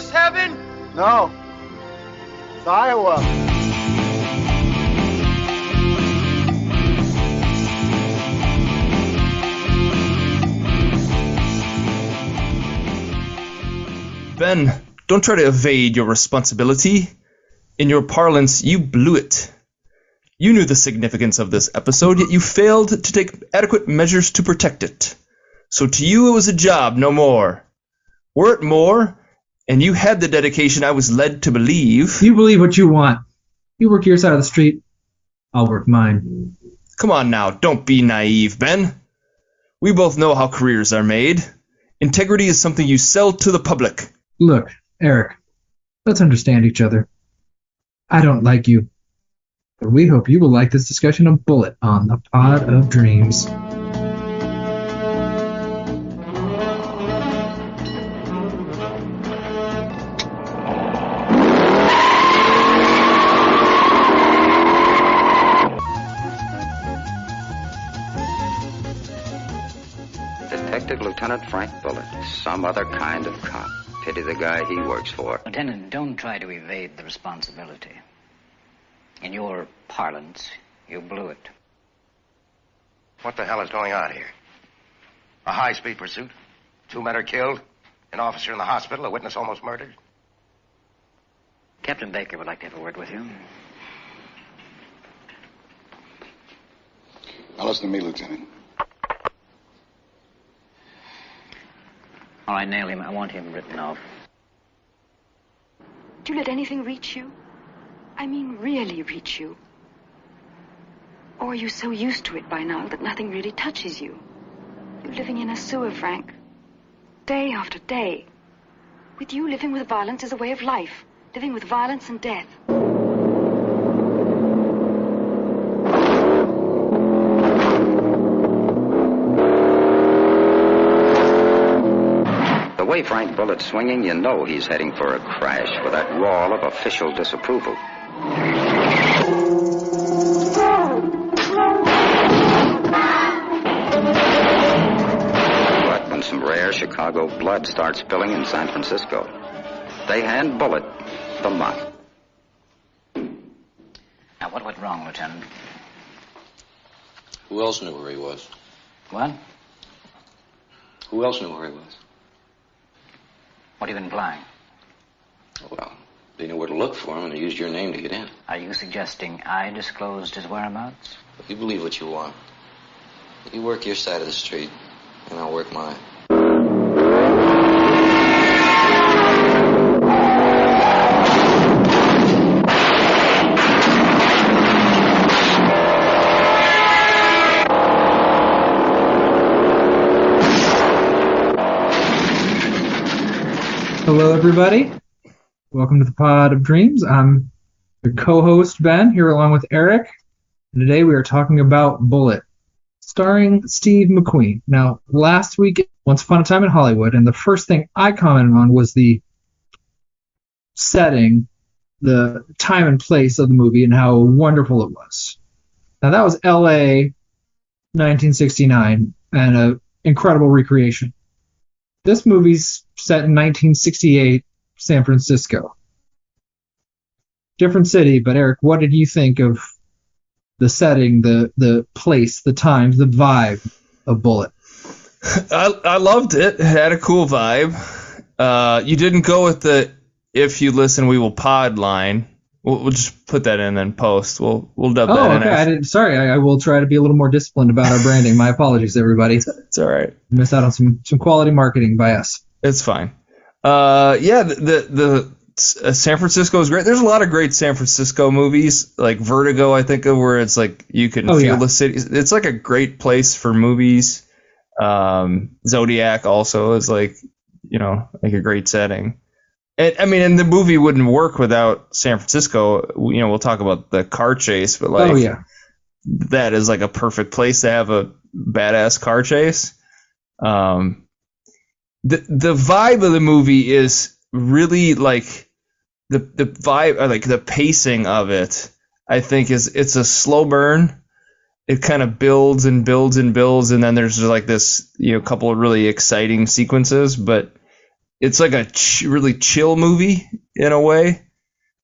this heaven? No. It's Iowa. Ben, don't try to evade your responsibility. In your parlance, you blew it. You knew the significance of this episode, yet you failed to take adequate measures to protect it. So to you it was a job, no more. Were it more, and you had the dedication I was led to believe... You believe what you want. You work your side of the street, I'll work mine. Come on now, don't be naive, Ben. We both know how careers are made. Integrity is something you sell to the public. Look, Eric, let's understand each other. I don't like you, but we hope you will like this discussion of Bullitt on the Pod of Dreams. Detective Lieutenant Frank Bullitt, some other kind of cop. Pity the guy he works for. Lieutenant, don't try to evade the responsibility. In your parlance, you blew it. What the hell is going on here? A high-speed pursuit? 2 men are killed? An officer in the hospital? A witness almost murdered? Captain Baker would like to have a word with you. Now listen to me, Lieutenant. All right, nail him. I want him written off. Do you let anything reach you? I mean, really reach you? Or are you so used to it by now that nothing really touches you? You're living in a sewer, Frank. Day after day. With you, living with violence is a way of life. Living with violence and death. The way Frank Bullitt's swinging, you know he's heading for a crash for that roll of official disapproval. But when some rare Chicago blood starts spilling in San Francisco, they hand Bullitt the mop. Now, what went wrong, Lieutenant? Who else knew where he was? What? Who else knew where he was? What are you implying? Well, they knew where to look for him, and they used your name to get in. Are you suggesting I disclosed his whereabouts? You believe what you want. You work your side of the street, and I'll work mine. Hello, everybody. Welcome to the Pod of Dreams. I'm your co-host, Ben, here along with Eric. And today we are talking about Bullitt, starring Steve McQueen. Now, last week, Once Upon a Time in Hollywood, and the first thing I commented on was the setting, the time and place of the movie, and how wonderful it was. Now, that was L.A., 1969, and an incredible recreation. This movie's set in 1968 San Francisco. Different city, but Eric, what did you think of the setting, the place, the times, the vibe of Bullitt? I loved it. It had a cool vibe. You didn't go with the "if you listen, we will pod" line. We'll just put that in and post. We'll dub that in. Okay. I didn't. Sorry, I will try to be a little more disciplined about our branding. My apologies, everybody. It's all right. Missed out on some quality marketing by us. It's fine. The San Francisco is great. There's a lot of great San Francisco movies, like Vertigo, I think of, where it's like you can feel the city. It's like a great place for movies. Zodiac also is like a great setting. And the movie wouldn't work without San Francisco. We'll talk about the car chase, but that is like a perfect place to have a badass car chase. The vibe of the movie is really like the vibe, like the pacing of it. I think it's a slow burn. It kind of builds and builds and builds, and then there's like this couple of really exciting sequences, but it's like a really chill movie in a way.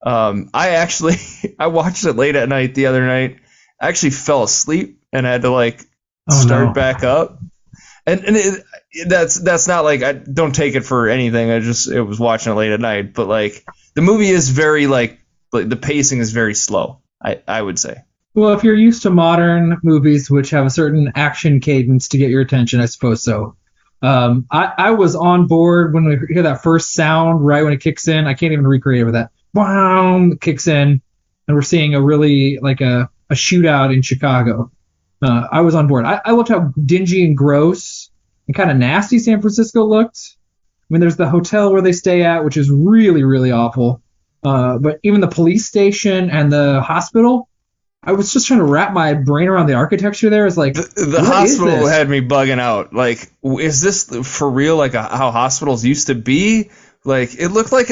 I watched it late at night the other night. I actually fell asleep and had to start back up. And that's not I don't take it for anything. It was watching it late at night, but the movie is very the pacing is very slow. I would say. Well, if you're used to modern movies which have a certain action cadence to get your attention, I suppose so. I was on board when we hear that first sound right when it kicks in. I can't even recreate it with that. Wow, kicks in, and we're seeing a really a shootout in Chicago. I was on board. I loved how dingy and gross and kind of nasty San Francisco looked. I mean, there's the hotel where they stay at, which is really, really awful. But even the police station and the hospital, I was just trying to wrap my brain around the architecture there. It's the hospital had me bugging out. Is this for real? How hospitals used to be? It looked like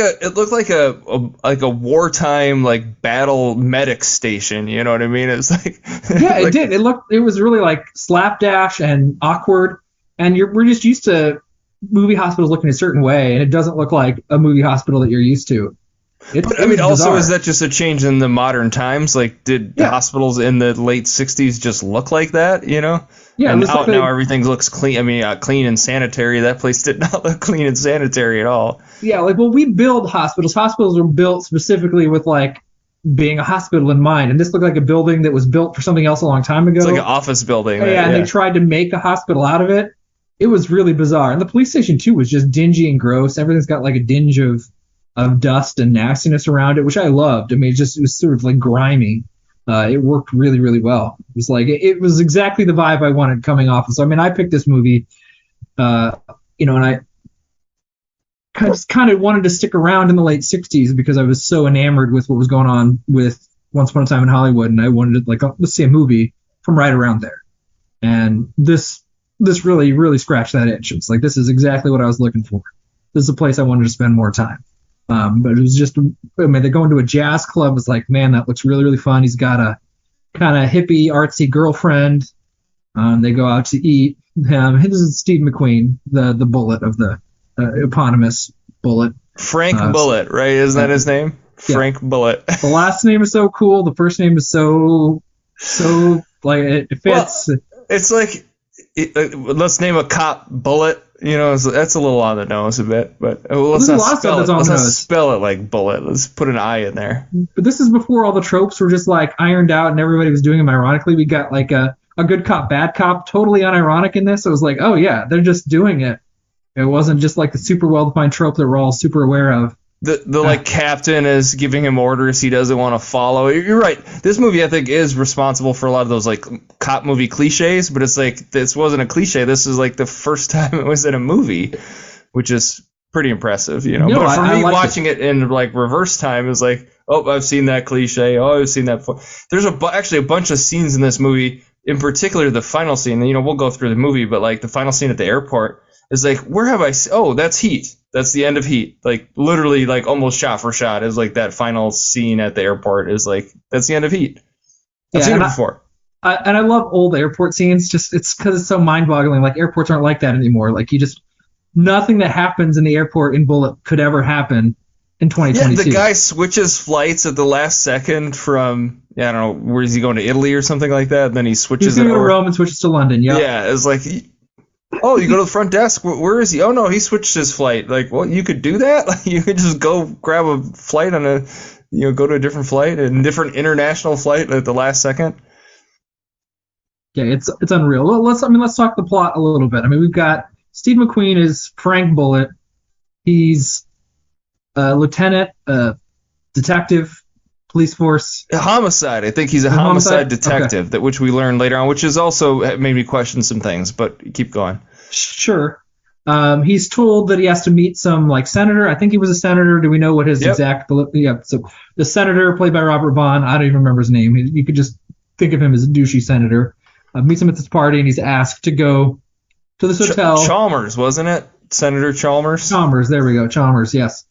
a wartime battle medic station. You know what I mean? It's yeah, it did. It was really slapdash and awkward. And we're just used to movie hospitals looking a certain way, and it doesn't look like a movie hospital that you're used to. Also, is that just a change in the modern times? Did the hospitals in the late 60s just look like that, you know? Yeah. And now everything looks clean. I mean, clean and sanitary. That place did not look clean and sanitary at all. Yeah, we build hospitals. Hospitals are built specifically with, being a hospital in mind. And this looked like a building that was built for something else a long time ago. It's like an office building. And they tried to make a hospital out of it. It was really bizarre. And the police station, too, was just dingy and gross. Everything's got, a dinge of dust and nastiness around it, which I loved. I mean, it was sort of grimy. It worked really, really well. It was it was exactly the vibe I wanted coming off. So, I mean, I picked this movie, and I just kind of wanted to stick around in the late 60s because I was so enamored with what was going on with Once Upon a Time in Hollywood, and I wanted to, let's see a movie from right around there. And this really, really scratched that itch. It's this is exactly what I was looking for. This is a place I wanted to spend more time. But it was just, I mean, they go into a jazz club. It's man, that looks really, really fun. He's got a kind of hippie, artsy girlfriend. They go out to eat. This is Steve McQueen, the Bullitt of the eponymous Bullitt. Frank Bullitt, right? Isn't that his name? Frank Bullitt. The last name is so cool. The first name is so it fits. Well, it's let's name a cop Bullitt. You know, that's a little on the nose a bit, but let's not spell it like Bullitt. Let's put an I in there. But this is before all the tropes were just ironed out and everybody was doing them ironically. We got a good cop, bad cop, totally unironic in this. It was oh yeah, they're just doing it. It wasn't just the super well-defined trope that we're all super aware of. The captain is giving him orders he doesn't want to follow. You're right. This movie, I think, is responsible for a lot of those cop movie cliches, but it's this wasn't a cliche. This is the first time it was in a movie, which is pretty impressive, you know. But for me, watching it in reverse time is oh, I've seen that cliche. Oh, I've seen that before. There's actually a bunch of scenes in this movie, in particular the final scene. You know, we'll go through the movie, but the final scene at the airport is where have I? Oh, that's Heat. That's the end of Heat. Literally, almost shot for shot is that final scene at the airport is that's the end of Heat. I've seen it before. And I love old airport scenes. Just it's because it's so mind-boggling. Airports aren't like that anymore. Nothing that happens in the airport in Bullitt could ever happen in 2022. Yeah, the guy switches flights at the last second from I don't know, where is he going, to Italy or something like that? And then he switches. He's going to Rome and switches to London. Yeah. Yeah, it's oh, you go to the front desk. Where is he? Oh, no, he switched his flight. Well, you could do that? You could just go grab a flight on go to a different flight, a different international flight at the last second. Yeah, it's unreal. Well, let's talk the plot a little bit. I mean, we've got Steve McQueen is Frank Bullitt. He's a lieutenant, detective, police force. A homicide. I think he's a homicide detective, okay. Which we learn later on, which has also made me question some things, but keep going. Sure. He's told that he has to meet some senator. I think he was a senator. Do we know what his exact? Yeah. So the senator, played by Robert Vaughn. I don't even remember his name. You could just think of him as a douchey senator. Meets him at this party, and he's asked to go to this hotel. Chalmers, wasn't it? Senator Chalmers. Chalmers. There we go. Chalmers. Yes.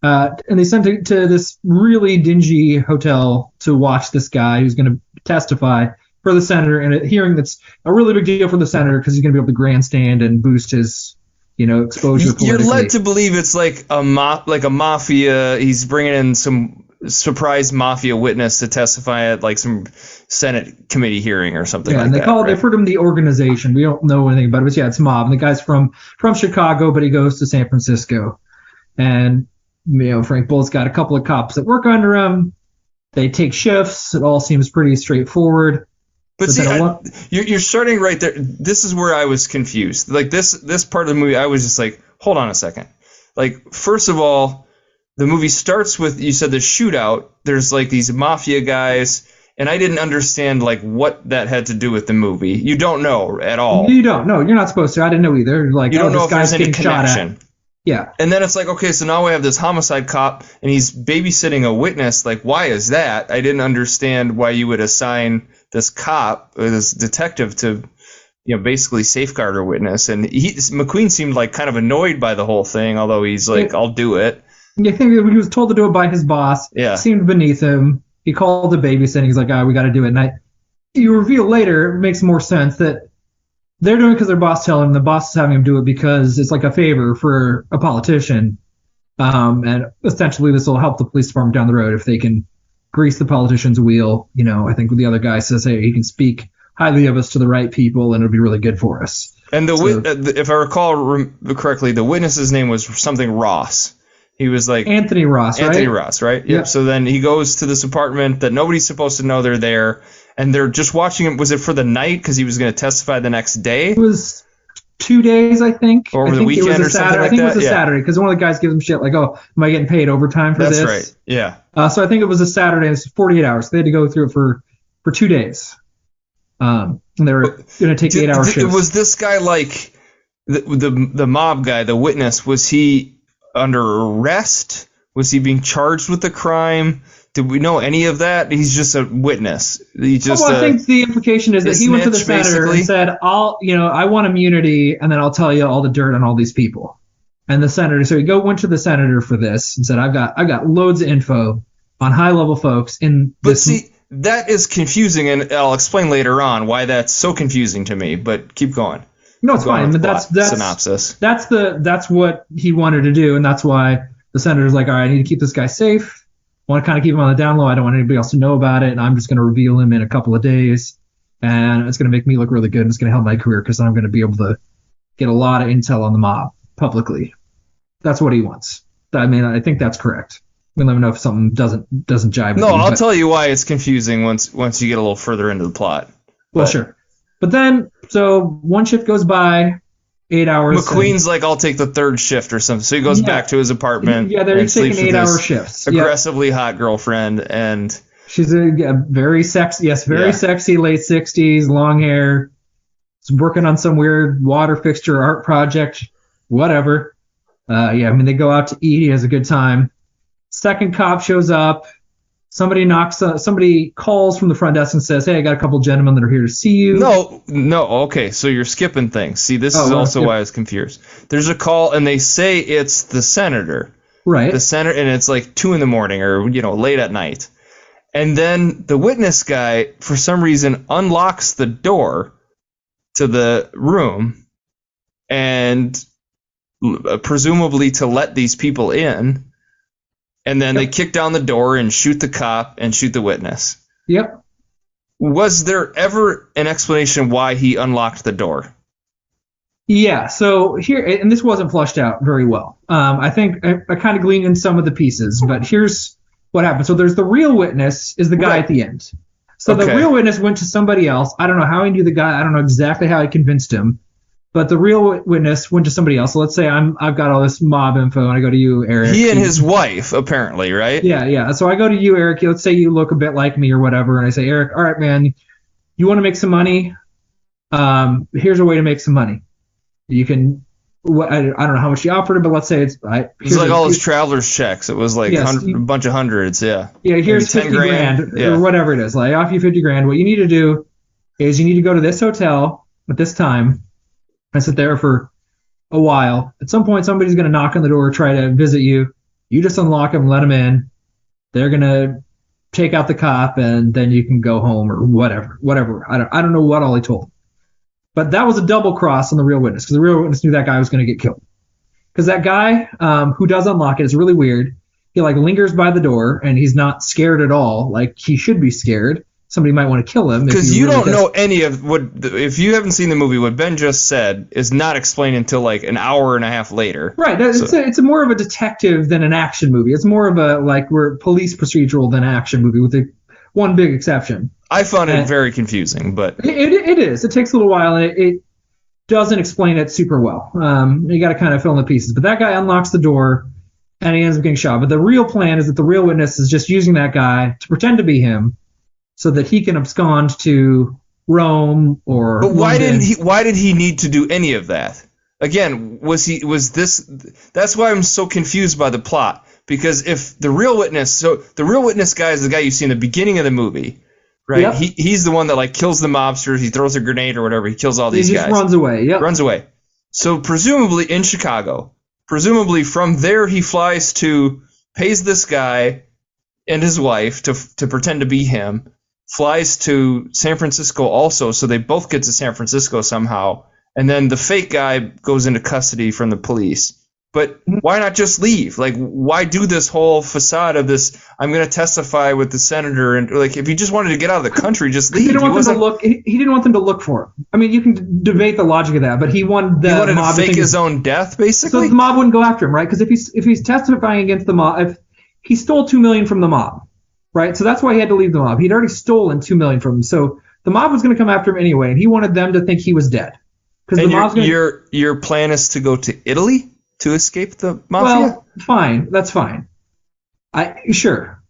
And they sent him to this really dingy hotel to watch this guy who's going to testify for the senator in a hearing that's a really big deal for the senator because he's going to be able to grandstand and boost his exposure politically. You're led to believe it's like a mafia. He's bringing in some surprise mafia witness to testify at like some Senate committee hearing or something. Yeah, and they refer to him the organization. We don't know anything about it, but yeah, it's mob. And the guy's from Chicago, but he goes to San Francisco. And Frank Bullitt's got a couple of cops that work under him. They take shifts. It all seems pretty straightforward. But see, you're starting right there. This is where I was confused. Like this part of the movie, I was just like, hold on a second. Like, first of all, the movie starts with, you said, the shootout. There's like these mafia guys, and I didn't understand like what that had to do with the movie. You don't know at all. You don't. No, you're not supposed to. I didn't know either. Like, you don't know this if guy's there's any getting shot connection. at. Yeah. And then it's like, okay, so now we have this homicide cop, and he's babysitting a witness. Like, why is that? I didn't understand why you would assign this cop or this detective to, basically safeguard a witness. And McQueen seemed like kind of annoyed by the whole thing, although he's like, I'll do it. Yeah, I think he was told to do it by his boss. Yeah. Seemed beneath him. He called the babysitting. He's like, we got to do it. And you reveal later, it makes more sense that they're doing it because their boss telling them. The boss is having them do it because it's like a favor for a politician. And essentially this will help the police department down the road if they can grease the politician's wheel. I think the other guy says, hey, he can speak highly of us to the right people and it'll be really good for us. And if I recall correctly, the witness's name was something Ross. He was like Anthony Ross, right? Anthony Ross, right? Yep. So then he goes to this apartment that nobody's supposed to know they're there, and they're just watching him. Was it for the night because he was going to testify the next day? It was 2 days, I think. Or over the weekend or something like that? I think it was a Saturday because one of the guys gives him shit like, am I getting paid overtime for this? That's right, yeah. So I think it was a Saturday. It's 48 hours. They had to go through it for 2 days. And they were going to take 8-hour shifts. Was this guy like the mob guy, the witness, was he under arrest? Was he being charged with the crime? Did we know any of that? He's just a witness. I think the implication is that he went to the senator and said, I want immunity, and then I'll tell you all the dirt on all these people. And the senator, so he went to the senator for this and said, I've got loads of info on high level folks in this. But see, that is confusing, and I'll explain later on why that's so confusing to me. But keep going. No, it's fine. But that's synopsis. That's what he wanted to do, and that's why the senator's like, all right, I need to keep this guy safe. I want to kind of keep him on the down low. I don't want anybody else to know about it, and I'm just going to reveal him in a couple of days, and it's going to make me look really good, and it's going to help my career because I'm going to be able to get a lot of intel on the mob publicly. That's what he wants. I mean, I think that's correct. We'll never know if something doesn't jive. No, I'll tell you why it's confusing once you get a little further into the plot. Well, sure. But then, so one shift goes by, 8 hours. McQueen's like, I'll take the third shift or something. So he goes back to his apartment. Yeah, they're taking 8-hour shifts. Aggressively hot girlfriend, and she's a very sexy, sexy, late 60s, long hair. She's working on some weird water fixture art project, whatever. They go out to eat. He has a good time. Second cop shows up. Somebody calls from the front desk and says, hey, I got a couple gentlemen that are here to see you. No, okay, so you're skipping things. See, this is also why I was confused. There's a call, and they say it's the senator. Right. The senator, and it's like 2 a.m. or, late at night. And then the witness guy, for some reason, unlocks the door to the room, and presumably to let these people in. And then they kick down the door and shoot the cop and shoot the witness. Yep. Was there ever an explanation why he unlocked the door? Yeah, so here, and this wasn't flushed out very well. I think I kind of gleaned in some of the pieces, but here's what happened. So there's the real witness is the guy at the end. So the real witness went to somebody else. I don't know how he knew the guy. I don't know exactly how he convinced him. But the real witness went to somebody else. So let's say I've got all this mob info, and I go to you, Eric. He and his wife, apparently, right? Yeah. So I go to you, Eric. Let's say you look a bit like me or whatever, and I say, Eric, all right, man, you want to make some money? Here's a way to make some money. You can. I don't know how much you offered him, but let's say it's. It's like all his traveler's checks. It was like a bunch of hundreds, yeah. Yeah, here's 50 grand or whatever it is. Like, I offer you 50 grand. What you need to do is you need to go to this hotel at this time. I sit there for a while. At some point, somebody's going to knock on the door, try to visit you. You just unlock them, let them in. They're going to take out the cop, and then you can go home or whatever. I don't know what all he told. But that was a double cross on the real witness, because the real witness knew that guy was going to get killed. Because that guy who does unlock it is really weird. He like lingers by the door, and he's not scared at all. Like he should be scared. Somebody might want to kill him. Because you don't know any of what. If you haven't seen the movie, what Ben just said is not explained until like an hour and a half later. Right. It's more of a detective than an action movie. It's more of a we're police procedural than action movie, with one big exception. I found it very confusing, but it is. It takes a little while, and it doesn't explain it super well. You got to kind of fill in the pieces. But that guy unlocks the door, and he ends up getting shot. But the real plan is that the real witness is just using that guy to pretend to be him, so that he can abscond to Rome or. But why London. did he need to do any of that? Again, was this? That's why I'm so confused by the plot. Because if the real witness guy is the guy you see in the beginning of the movie, right? Yep. He's the one that like kills the mobsters. He throws a grenade or whatever. He kills all these guys. He just runs away. Yep. Runs away. So presumably in Chicago. Presumably from there he pays this guy and his wife to pretend to be him. Flies to San Francisco also, so they both get to San Francisco somehow. And then the fake guy goes into custody from the police. But why not just leave? Like, why do this whole facade of this? I'm going to testify with the senator, and like, if he just wanted to get out of the country, just leave. He didn't want them to look for him. I mean, you can debate the logic of that, but he wanted the mob to fake his own death, basically. So the mob wouldn't go after him, right? Because if he's testifying against the mob, if he stole $2 million from the mob, right? So that's why he had to leave the mob. He'd already stolen $2 million from them, so the mob was going to come after him anyway, and he wanted them to think he was dead. Because your plan is to go to Italy to escape the mafia? Well, fine. That's fine. Sure.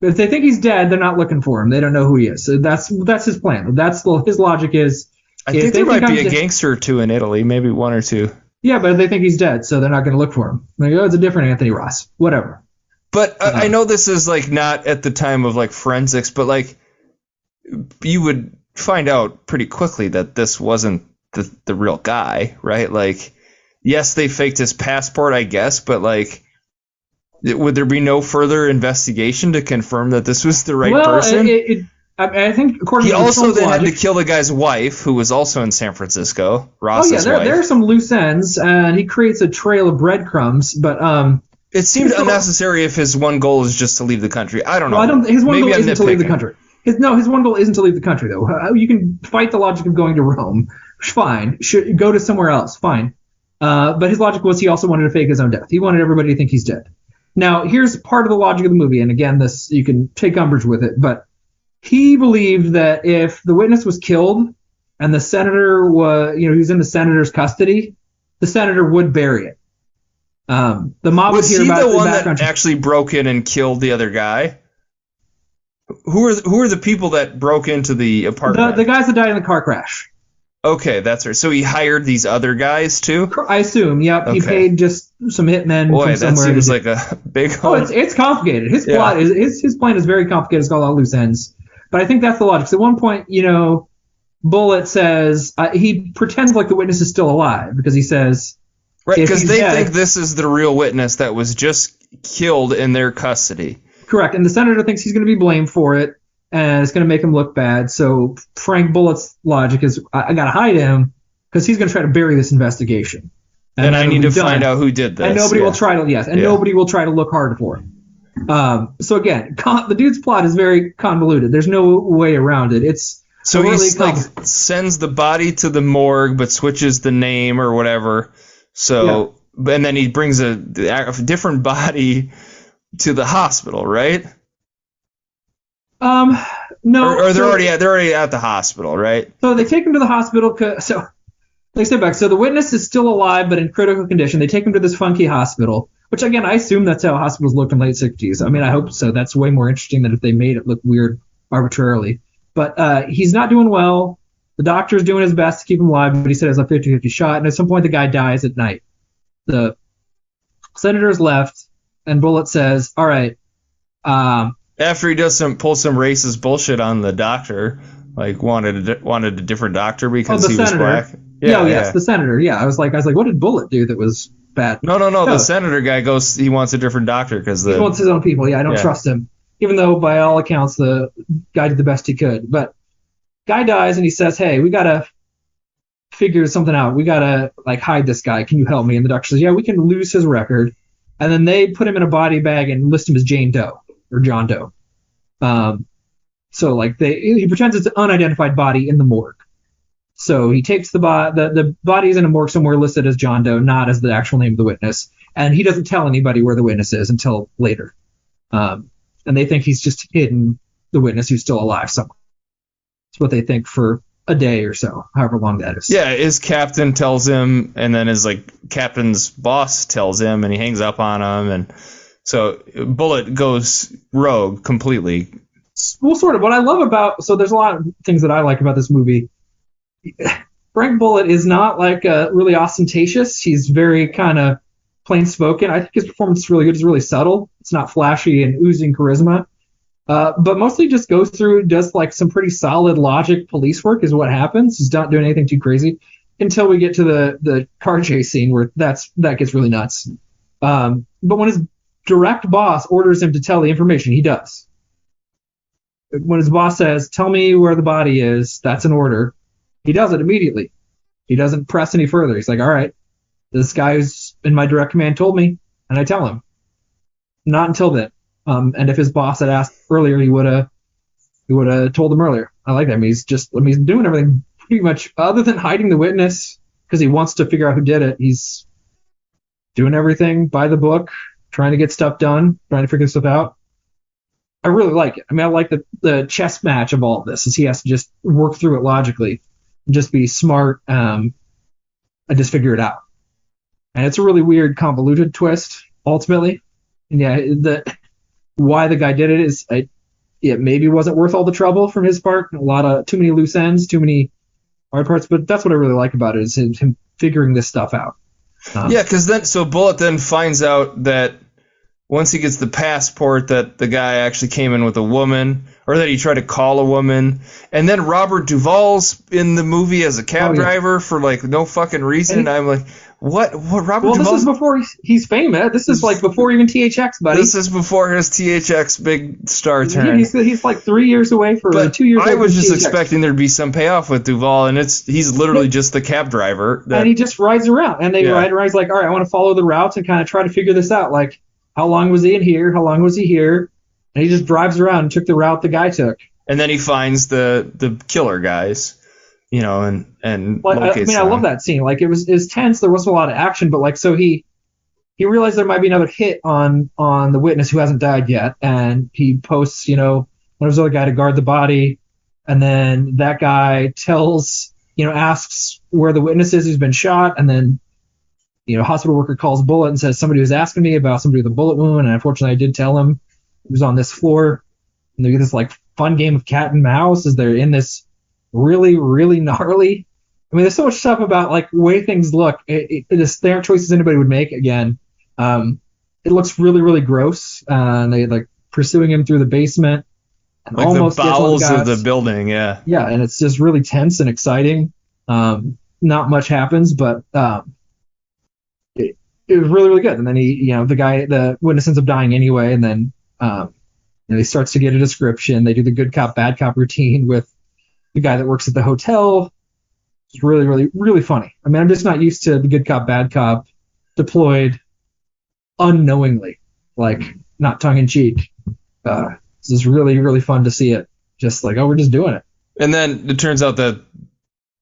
But if they think he's dead, they're not looking for him. They don't know who he is. So that's his plan. His logic is. I think there might be a gangster or two in Italy, maybe one or two. Yeah, but they think he's dead, so they're not going to look for him. Like, it's a different Anthony Ross. Whatever. But I know this is like not at the time of like forensics, but like you would find out pretty quickly that this wasn't the real guy, right? Like. Yes, they faked his passport, I guess, but like, would there be no further investigation to confirm that this was the right person? I think according he to also then logic, had to kill the guy's wife, who was also in San Francisco. Ross's wife. There are some loose ends, and he creates a trail of breadcrumbs. But it seems unnecessary if his one goal is just to leave the country. I don't know. His one goal isn't to leave the country. His one goal isn't to leave the country, though. You can fight the logic of going to Rome. Fine. Should go to somewhere else. Fine. But his logic was he also wanted to fake his own death. He wanted everybody to think he's dead. Now, here's part of the logic of the movie, and again, this you can take umbrage with it, but he believed that if the witness was killed and the senator he was in the senator's custody, the senator would bury it. The mob would hear about it. Was he the one that actually broke in and killed the other guy? Who are the people that broke into the apartment? The guys that died in the car crash. Okay, that's right. So he hired these other guys too? I assume. Yep. Okay. He paid just some hitmen from somewhere. That seems like a big. It's complicated. His plot is his plan is very complicated. It's got a lot of loose ends. But I think that's the logic. So at one point, Bullitt says he pretends like the witness is still alive because he says. Right, because they think this is the real witness that was just killed in their custody. Correct, and the senator thinks he's going to be blamed for it. And it's going to make him look bad. So Frank Bullitt's logic is, I got to hide him because he's going to try to bury this investigation. And I need to find out who did this. And nobody will try to, nobody will try to look hard for him. So again, the dude's plot is very convoluted. There's no way around it. So he sends the body to the morgue, but switches the name or whatever. So, and then he brings a different body to the hospital, right? No. Or they're already at the hospital, right? So they take him to the hospital. So they step back. So the witness is still alive, but in critical condition. They take him to this funky hospital, which again, I assume that's how hospitals looked in the late 60s. I mean, I hope so. That's way more interesting than if they made it look weird arbitrarily. But he's not doing well. The doctor's doing his best to keep him alive, but he said it's a 50-50 shot. And at some point, the guy dies at night. The senator's left, and Bullitt says, all right, after he does pull some racist bullshit on the doctor, like wanted a different doctor because he was black. Yes, the senator. Yeah, I was like, what did Bullitt do that was bad? No. The senator guy goes. He wants a different doctor because he wants his own people. Yeah, I don't trust him, even though by all accounts the guy did the best he could. But guy dies and he says, hey, we gotta figure something out. We gotta like hide this guy. Can you help me? And the doctor says, yeah, we can lose his record. And then they put him in a body bag and list him as Jane Doe or John Doe. So like he pretends it's an unidentified body in the morgue. So he takes the body is in a morgue somewhere listed as John Doe, not as the actual name of the witness. And he doesn't tell anybody where the witness is until later. And they think he's just hidden the witness who's still alive somewhere. That's what they think for a day or so, however long that is. Yeah, his captain tells him, and then his captain's boss tells him, and he hangs up on him, and so Bullitt goes rogue completely. Well, sort of. What I love about there's a lot of things that I like about this movie. Frank Bullitt is not really ostentatious. He's very kind of plain spoken. I think his performance is really good. It's really subtle. It's not flashy and oozing charisma. But mostly just goes through, does some pretty solid logic police work is what happens. He's not doing anything too crazy until we get to the car chase scene where that gets really nuts. But when his direct boss orders him to tell the information, he does. When his boss says, tell me where the body is, that's an order. He does it immediately. He doesn't press any further. He's like, all right, this guy who's in my direct command told me, and I tell him. Not until then. And if his boss had asked earlier, he would have told him earlier. I like that. I mean, he's doing everything pretty much other than hiding the witness because he wants to figure out who did it. He's doing everything by the book, trying to get stuff done, trying to figure stuff out. I really like it. I mean, I like the chess match of all of this, is he has to just work through it logically, and just be smart, and just figure it out. And it's a really weird, convoluted twist, ultimately. And yeah, why the guy did it is it maybe wasn't worth all the trouble from his part. Too many loose ends, too many hard parts. But that's what I really like about it, is him figuring this stuff out. Yeah, because Bullitt then finds out that once he gets the passport that the guy actually came in with a woman, or that he tried to call a woman, and then Robert Duvall's in the movie as a cab driver for no fucking reason. I'm like, what Robert Duvall? This is before he's famous. This is before even THX, buddy. This is before his THX big star turn. He's 3 years away for 2 years. I was just expecting there'd be some payoff with Duvall, and he's literally just the cab driver. And he just rides around, and they ride around. He's like, all right, I want to follow the routes and kind of try to figure this out. How long was he in here? How long was he here? And he just drives around and took the route the guy took. And then he finds the killer guys, and locates them. I love that scene. It was tense. There wasn't a lot of action, but so he realized there might be another hit on the witness who hasn't died yet, and he posts, one of his other guy to guard the body, and then that guy asks where the witness is who's been shot, and then hospital worker calls Bullitt and says somebody was asking me about somebody with a bullet wound, and unfortunately I did tell him it was on this floor. And they get this fun game of cat and mouse as they're in this really, really gnarly. I mean, there's so much stuff about way things look. They aren't choices anybody would make. Again, it looks really, really gross. And they pursuing him through the basement and almost the bowels of the building. Yeah. Yeah, and it's just really tense and exciting. Not much happens, but it was really, really good. And then the witness ends up dying anyway. And then he starts to get a description. They do the good cop, bad cop routine with the guy that works at the hotel. It's really, really, really funny. I mean, I'm just not used to the good cop, bad cop deployed unknowingly, not tongue in cheek. It's just really, really fun to see it. Just we're just doing it. And then it turns out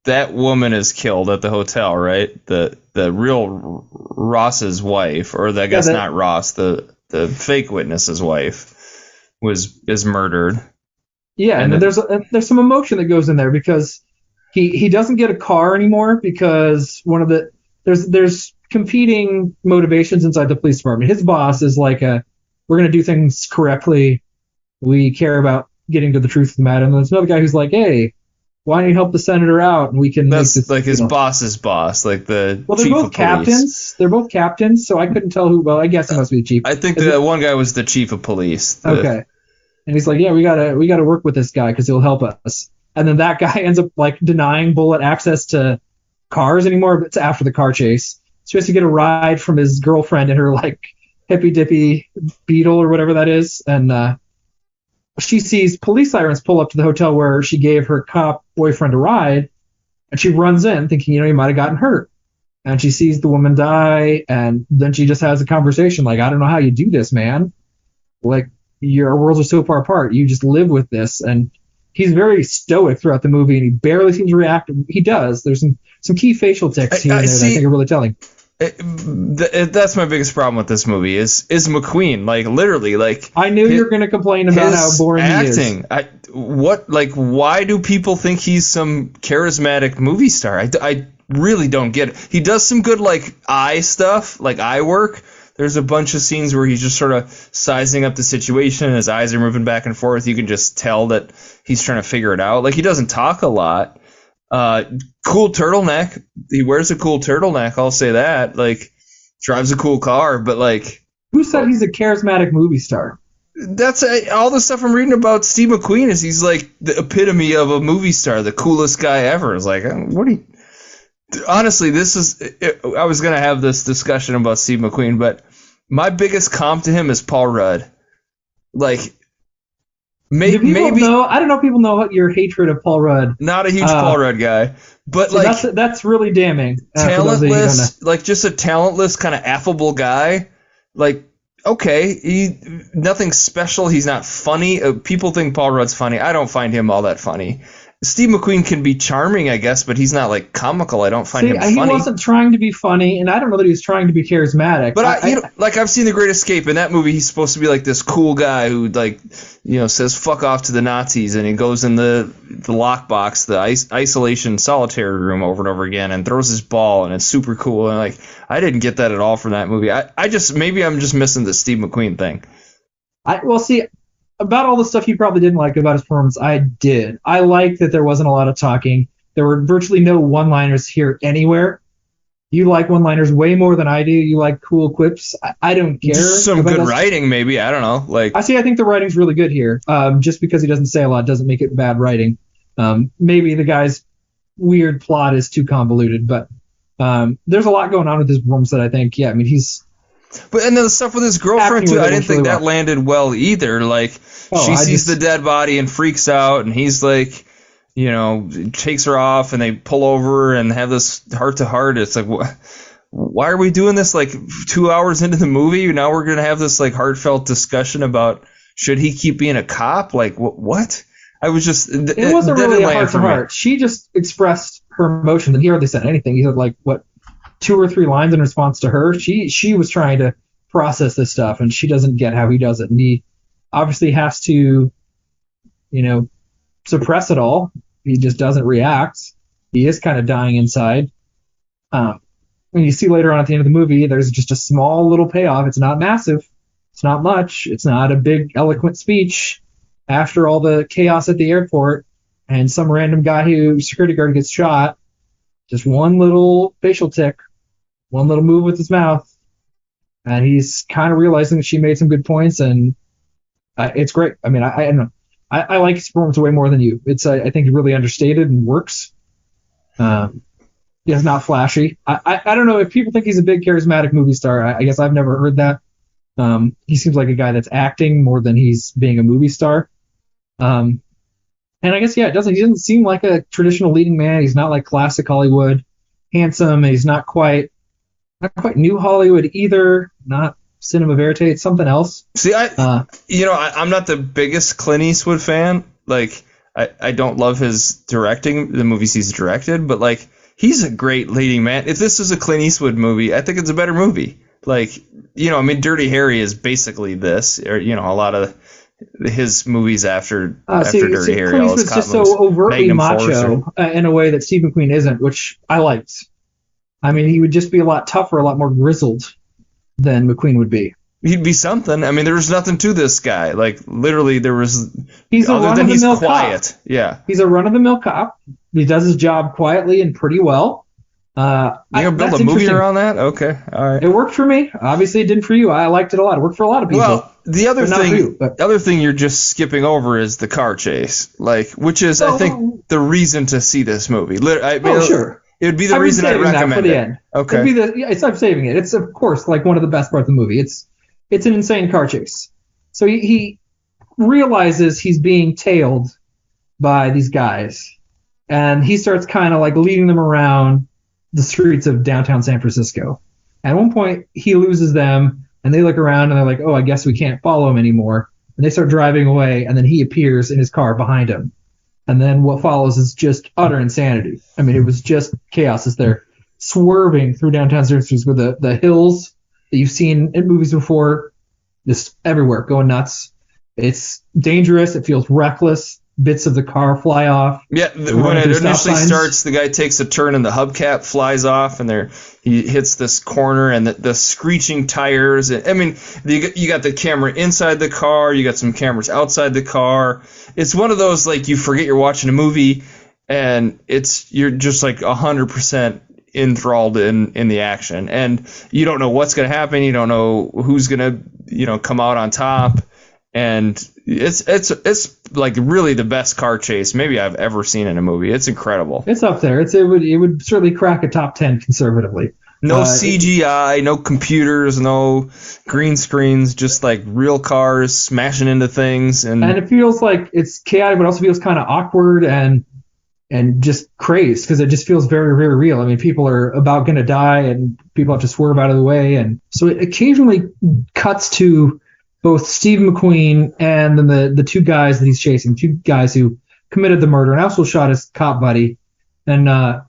that woman is killed at the hotel, right? The real Ross's wife, or I guess not Ross, the fake witness's wife is murdered. Yeah, and there's some emotion that goes in there because he doesn't get a car anymore because there's competing motivations inside the police department. His boss is we're going to do things correctly. We care about getting to the truth of the matter. And there's another guy who's like, hey, why don't you help the senator out and we can That's make this, his boss's boss, they're chief both of captains. police. They're both captains, so I couldn't tell who. Well, I guess it must be the chief. I think one guy was the chief of police. Okay. And he's like, yeah, we gotta work with this guy because he'll help us. And then that guy ends up denying Bullitt access to cars anymore, but it's after the car chase. So he has to get a ride from his girlfriend in her hippy dippy Beetle or whatever that is, and she sees police sirens pull up to the hotel where she gave her cop boyfriend a ride, And she runs in thinking, he might have gotten hurt. And she sees the woman die, and then she just has a conversation like, I don't know how you do this, man. Like, your worlds are so far apart. You just live with this. And he's very stoic throughout the movie, and he barely seems to react. He does. There's some key facial tics here and there that I think are really telling. That's my biggest problem with this movie is McQueen. Like, literally, like, I knew you were going to complain about how boring acting. he is. Why do people think he's some charismatic movie star? I really don't get it. He does some good, like, eye stuff, like eye work. There's a bunch of scenes where he's just sort of sizing up the situation. His eyes are moving back and forth. You can just tell that he's trying to figure it out. Like, he doesn't talk a lot. Cool turtleneck. He wears a cool turtleneck. I'll say that. Like, drives a cool car. But, like, who said he's a charismatic movie star? That's all the stuff I'm reading about Steve McQueen is he's like the epitome of a movie star, the coolest guy ever. It's like, what do you... Honestly, I was going to have this discussion about Steve McQueen, but my biggest comp to him is Paul Rudd. Like, maybe I don't know if people know your hatred of Paul Rudd. Not a huge Paul Rudd guy, but so like that's really damning. Talentless, like just a talentless kind of affable guy. Like, okay, nothing special. He's not funny. People think Paul Rudd's funny. I don't find him all that funny. Steve McQueen can be charming, I guess, but he's not, like, comical. I don't find him funny. He wasn't trying to be funny, and I don't know that he was trying to be charismatic. But I've seen The Great Escape. In that movie, he's supposed to be, like, this cool guy who, like, says fuck off to the Nazis, and he goes in the lockbox, the isolation solitary room over and over again, and throws his ball, and it's super cool. And, like, I didn't get that at all from that movie. Maybe I'm just missing the Steve McQueen thing. About all the stuff you probably didn't like about his performance, I did. I liked that there wasn't a lot of talking. There were virtually no one-liners here anywhere. You like one-liners way more than I do. You like cool quips. I don't care. Just some good writing, maybe. I don't know. Like, I think the writing's really good here. Just because he doesn't say a lot doesn't make it bad writing. Maybe the guy's weird plot is too convoluted, but there's a lot going on with his performance that I think, he's... But and then the stuff with his girlfriend too, I didn't think that landed well either. Like, she sees the dead body and freaks out, and he's like, takes her off, and they pull over and have this heart to heart. It's like, why are we doing this? Like 2 hours into the movie, now we're gonna have this like heartfelt discussion about should he keep being a cop? Like, what? I was just it wasn't really a heart to heart. She just expressed her emotion, and he hardly said anything. He said like what? 2 or 3 lines in response to her. She was trying to process this stuff, and she doesn't get how he does it. And he obviously has to, suppress it all. He just doesn't react. He is kind of dying inside. When you see later on at the end of the movie, there's just a small little payoff. It's not massive. It's not much. It's not a big, eloquent speech after all the chaos at the airport and some random guy security guard gets shot. Just one little facial tic, one little move with his mouth, and he's kind of realizing that she made some good points, and it's great. I mean, I don't know. I like his performance way more than you. I think really understated and works. It's not flashy. I don't know if people think he's a big charismatic movie star. I guess I've never heard that. He seems like a guy that's acting more than he's being a movie star. And I guess, he doesn't seem like a traditional leading man. He's not like classic Hollywood, handsome. He's not quite new Hollywood either. Not cinema verite. It's something else. See, I'm not the biggest Clint Eastwood fan. Like, I don't love his directing, the movies he's directed, but like, he's a great leading man. If this was a Clint Eastwood movie, I think it's a better movie. Like, Dirty Harry is basically this, or a lot of his movies after Dirty Harry. Clint Eastwood's just so overtly macho in a way that Steve McQueen isn't, which I liked. I mean, he would just be a lot tougher, a lot more grizzled than McQueen would be. He'd be something. I mean, there was nothing to this guy. Like, literally, there was... He's a run-of-the-mill quiet. Cop. Yeah. He's a run-of-the-mill cop. He does his job quietly and pretty well. You gonna build a movie around that? Okay, all right. It worked for me. Obviously, it didn't for you. I liked it a lot. It worked for a lot of people. Well, the other thing you're just skipping over is the car chase, like, which is, I think, the reason to see this movie. Sure. It would be the reason I'd recommend it. End. Okay. I'm saving it. It's, of course, like one of the best parts of the movie. It's an insane car chase. So he realizes he's being tailed by these guys. and he starts kind of like leading them around the streets of downtown San Francisco. At one point, he loses them, and they look around and they're like, "Oh, I guess we can't follow him anymore." And they start driving away, and then he appears in his car behind him. And then what follows is just utter insanity. I mean, it was just chaos as they're swerving through downtown San Francisco with the hills that you've seen in movies before, just everywhere, going nuts. It's dangerous. It feels reckless. Bits of the car fly off. Yeah, when it initially starts, the guy takes a turn and the hubcap flies off, and he hits this corner, and the screeching tires. I mean, you got the camera inside the car, you got some cameras outside the car. It's one of those, like, you forget you're watching a movie, and you're just like 100% enthralled in the action, and you don't know what's going to happen. You don't know who's going to come out on top. And it's like really the best car chase maybe I've ever seen in a movie. It's incredible. It's up there. It would certainly crack a top 10 conservatively. No CGI, no computers, no green screens, just like real cars smashing into things. And it feels like it's chaotic, but also feels kind of awkward and just crazed because it just feels very, very real. I mean, people are about going to die and people have to swerve out of the way. And so it occasionally cuts to both Steve McQueen and then the two guys that he's chasing, two guys who committed the murder and also shot his cop buddy. And I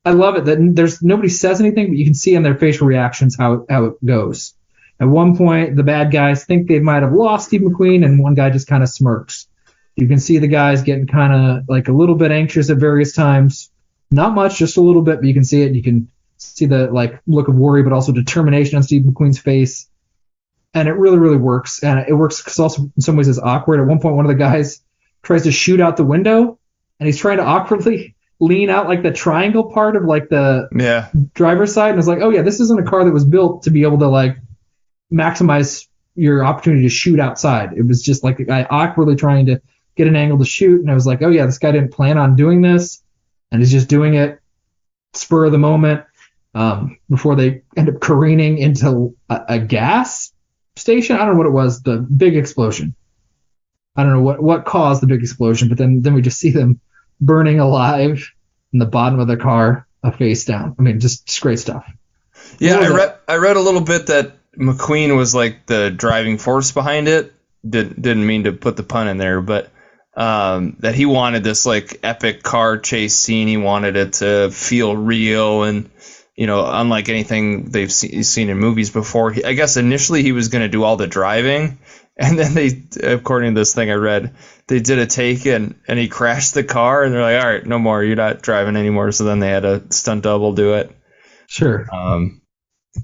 love it that nobody says anything, but you can see in their facial reactions how it goes. At one point, the bad guys think they might have lost Steve McQueen, and one guy just kind of smirks. You can see the guys getting kind of like a little bit anxious at various times. Not much, just a little bit, but you can see it. You can see the like look of worry, but also determination on Steve McQueen's face. And it really, really works. And it works because also in some ways it's awkward. At one point, one of the guys tries to shoot out the window, and he's trying to awkwardly lean out like the triangle part of like the driver's side. And it's like, oh yeah, this isn't a car that was built to be able to like maximize your opportunity to shoot outside. It was just like a guy awkwardly trying to get an angle to shoot. And I was like, oh yeah, this guy didn't plan on doing this, and he's just doing it spur of the moment before they end up careening into a gas station. I don't know what it was, the big explosion. I don't know what caused the big explosion, but then we just see them burning alive in the bottom of the car, face down. I mean, just great stuff. Yeah, I read a little bit that McQueen was like the driving force behind it. Didn't mean to put the pun in there, but that he wanted this like epic car chase scene. He wanted it to feel real and unlike anything they've seen in movies before. I guess initially he was going to do all the driving, and then they, according to this thing I read, they did a take and he crashed the car, and they're like, all right, no more, you're not driving anymore. So then they had a stunt double do it. Sure.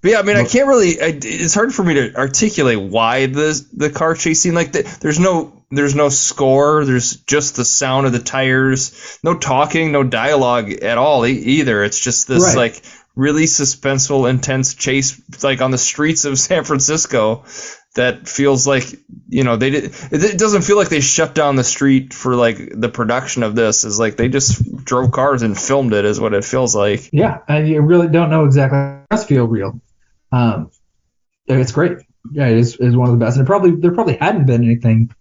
But yeah, I mean, I can't really. It's hard for me to articulate why the car chase scene. Like, there's no score. There's just the sound of the tires. No talking, no dialogue at all either. It's just this like really suspenseful, intense chase, like on the streets of San Francisco. That feels like they did. It doesn't feel like they shut down the street for like the production of this. Is like they just drove cars and filmed it. Is what it feels like. Yeah, and you really don't know exactly. It does feel real. It's great. Yeah, it is one of the best. And there probably hadn't been anything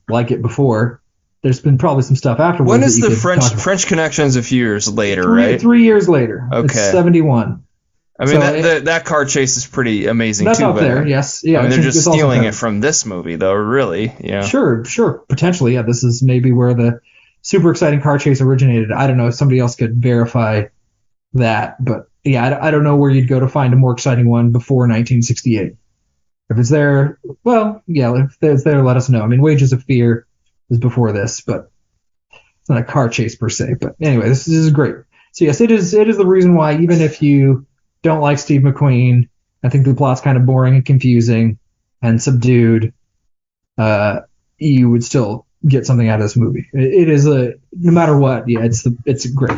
like it before. There's been probably some stuff afterwards. When is the French Connection's a few years later, right? 3 years later. Okay. It's 71. I mean, that car chase is pretty amazing that's too. That's up there, yes. Yeah, I mean, they're just stealing it from this movie, though, really. Yeah. Sure. Potentially, yeah. This is maybe where the super exciting car chase originated. I don't know if somebody else could verify that, but yeah, I don't know where you'd go to find a more exciting one before 1968. If it's there, well, yeah, if it's there, let us know. I mean, Wages of Fear is before this, but it's not a car chase per se. But anyway, this is great. So yes, it is the reason why, even if you don't like Steve McQueen, I think the plot's kind of boring and confusing and subdued, you would still get something out of this movie. It is no matter what, yeah, it's great.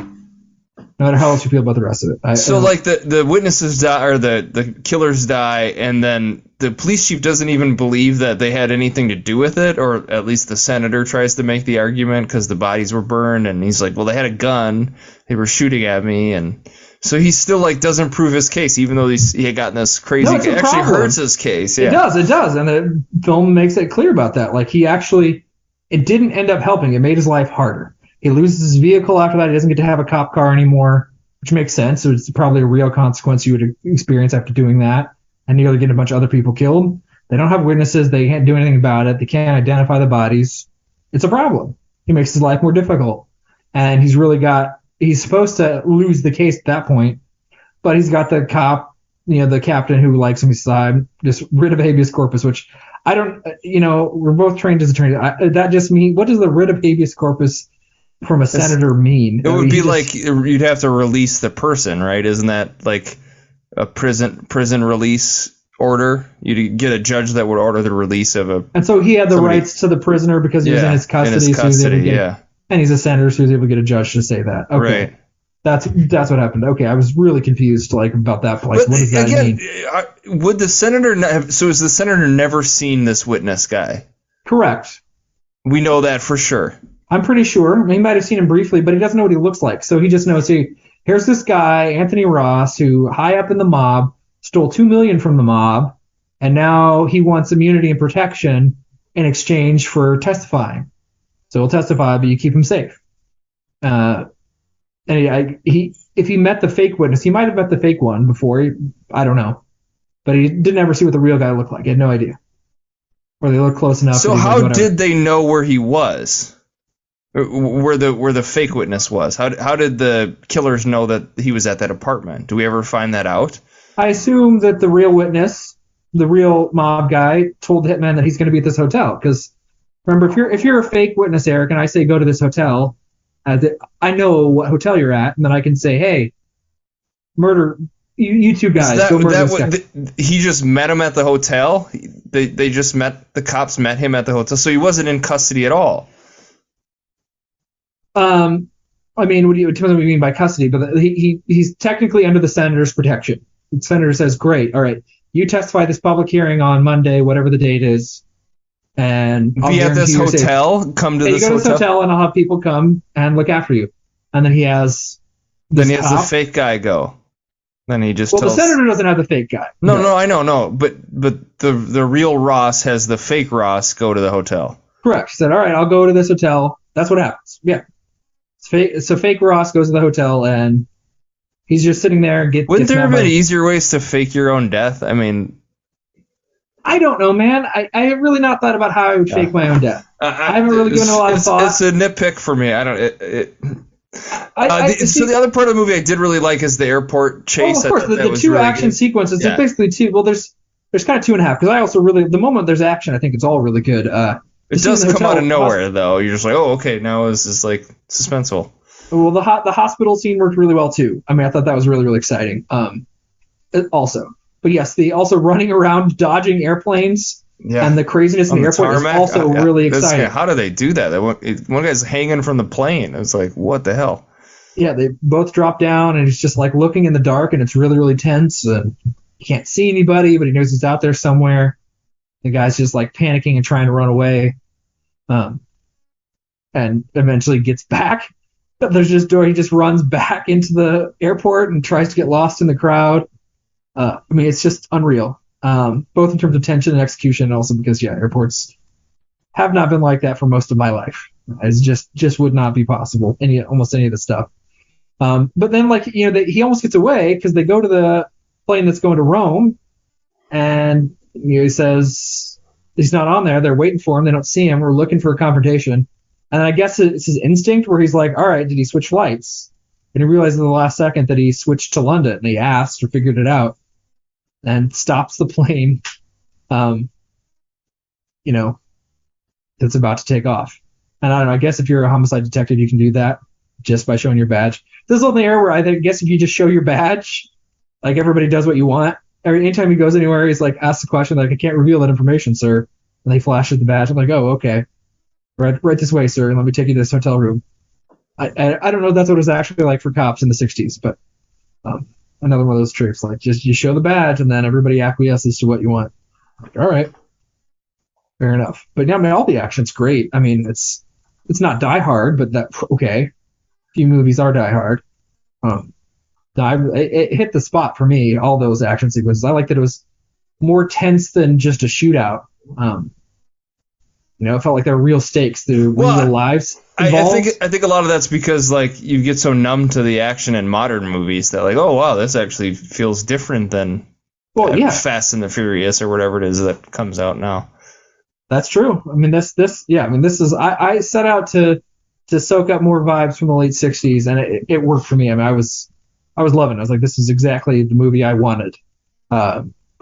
No matter how else you feel about the rest of it. Like the witnesses die, or the killers die, and then the police chief doesn't even believe that they had anything to do with it, or at least the senator tries to make the argument because the bodies were burned, and he's like, well, they had a gun, they were shooting at me, and so he still like doesn't prove his case, even though he had gotten this crazy. No, it actually hurts his case. Yeah. It does, and the film makes it clear about that. Like it didn't end up helping. It made his life harder. He loses his vehicle after that. He doesn't get to have a cop car anymore, which makes sense. So it's probably a real consequence you would experience after doing that, and nearly getting a bunch of other people killed. They don't have witnesses. They can't do anything about it. They can't identify the bodies. It's a problem. He makes his life more difficult. And he's supposed to lose the case at that point, but he's got the cop, the captain who likes him. He's just writ of habeas corpus, which I don't, we're both trained as attorneys. That just means, what does the writ of habeas corpus from a senator mean? It would be like you'd have to release the person, right? Isn't that like a prison release order? You'd get a judge that would order the release of a. And so he had the rights to the prisoner because he was in his custody. And he's a senator, so he was able to get a judge to say that. Okay. Right. That's what happened. Okay, I was really confused about that place. What does that mean? Would the senator has the senator never seen this witness guy? Correct. We know that for sure. I'm pretty sure. He might have seen him briefly, but he doesn't know what he looks like. So he just knows, here's this guy, Anthony Ross, who high up in the mob, stole $2 million from the mob, and now he wants immunity and protection in exchange for testifying. So he'll testify, but you keep him safe. And if he met the fake witness, he might have met the fake one before. I don't know, but he didn't ever see what the real guy looked like. He had no idea, or they looked close enough. So how did they know where he was, where the fake witness was? How did the killers know that he was at that apartment? Do we ever find that out? I assume that the real witness, the real mob guy, told the hitman that he's going to be at this hotel. Because remember, if you're a fake witness, Eric, and I say go to this hotel, I know what hotel you're at, and then I can say, hey, murder you two guys. Go murder this guy. He just met him at the hotel. They just met, the cops met him at the hotel, so he wasn't in custody at all. I mean, it depends on what you mean by custody, but he's technically under the senator's protection. The senator says, great, all right, you testify this public hearing on Monday, whatever the date is, and I'll be at this hotel. Come to this hotel. You go to this hotel, and I'll have people come and look after you. And then he has the fake guy go. Then he just tells. The senator doesn't have the fake guy. No, I know, but the real Ross has the fake Ross go to the hotel. Correct. He said, all right, I'll go to this hotel. That's what happens. Yeah. So fake Ross goes to the hotel, and he's just sitting there. Wouldn't there have been easier ways to fake your own death? I mean, I don't know, man. I have really not thought about how I would fake my own death. I haven't really given a lot of thought. It's a nitpick for me. I don't. So the other part of the movie I did really like is the airport chase. Oh, of course, the two really action sequences. There's basically two. Well, there's kind of 2.5 because I also really the moment there's action, I think it's all really good. It does come out of nowhere though. You're just like, oh, okay, now this is like suspenseful. Well, the hospital scene worked really well too. I mean, I thought that was really, really exciting. Also, but yes, the also running around dodging airplanes and the craziness in the airport tarmac, is also really exciting. How do they do that? One guy's hanging from the plane. It's like, what the hell? Yeah, they both drop down, and he's just like looking in the dark, and it's really, really tense, and he can't see anybody, but he knows he's out there somewhere. The guy's just like panicking and trying to run away, and eventually gets back. But there's just door. He just runs back into the airport and tries to get lost in the crowd. I mean, it's just unreal, both in terms of tension and execution, and also because airports have not been like that for most of my life. It just would not be possible. Almost any of the stuff. But then, he almost gets away because they go to the plane that's going to Rome, and he says he's not on there. They're waiting for him. They don't see him. We're looking for a confrontation. And I guess it's his instinct where he's like, all right, did he switch flights? And he realizes in the last second that he switched to London, and he asked or figured it out and stops the plane, that's about to take off. And I don't know, I guess if you're a homicide detective, you can do that just by showing your badge. There's a little area where I guess if you just show your badge, like everybody does what you want. Anytime he goes anywhere, he's like, asks the question, like, I can't reveal that information, sir. And they flash at the badge. I'm like, oh, okay. Right this way, sir. Let me take you to this hotel room. I don't know if that's what it was actually like for cops in the 60s, but another one of those tricks. Like, just you show the badge, and then everybody acquiesces to what you want. Like, all right. Fair enough. But yeah, I mean, all the action's great. I mean, it's not Die Hard, but okay. A few movies are Die Hard. It hit the spot for me, all those action sequences. I liked that it was more tense than just a shootout. It felt like there were real stakes, there were real lives involved. I think a lot of that's because like you get so numb to the action in modern movies that like, oh wow, this actually feels different than Fast and the Furious or whatever it is that comes out now. That's true. I mean, this is I set out to soak up more vibes from the late '60s, and it worked for me. I mean, I was loving it. I was like, this is exactly the movie I wanted.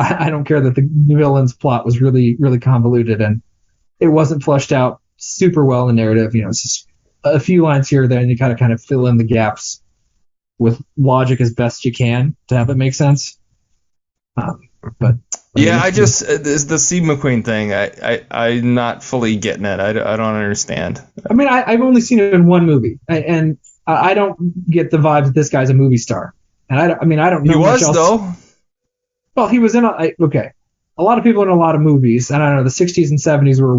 I don't care that the villain's plot was really, really convoluted and it wasn't fleshed out super well in the narrative. It's just a few lines here or there, and you kind of fill in the gaps with logic as best you can to have it make sense. But I just the Steve McQueen thing. I'm not fully getting it. I don't understand. I mean, I've only seen it in one movie, and I don't get the vibe that this guy's a movie star. And I don't know. He was much else. Though. Well, he was in a lot of people in a lot of movies, and I don't know, the 60s and 70s were a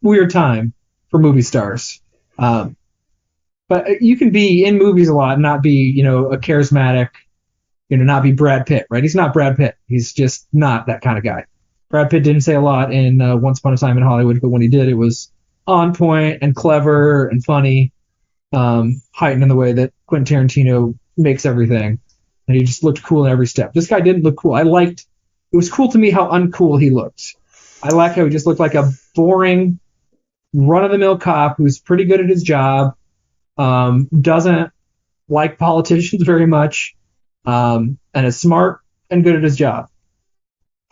weird time for movie stars. But you can be in movies a lot and not be, a charismatic, not be Brad Pitt, right? He's not Brad Pitt. He's just not that kind of guy. Brad Pitt didn't say a lot in Once Upon a Time in Hollywood, but when he did, it was on point and clever and funny, heightened in the way that Quentin Tarantino makes everything. And he just looked cool in every step. This guy didn't look cool. It was cool to me how uncool he looked. I like how he just looked like a boring, run-of-the-mill cop who's pretty good at his job, doesn't like politicians very much, and is smart and good at his job.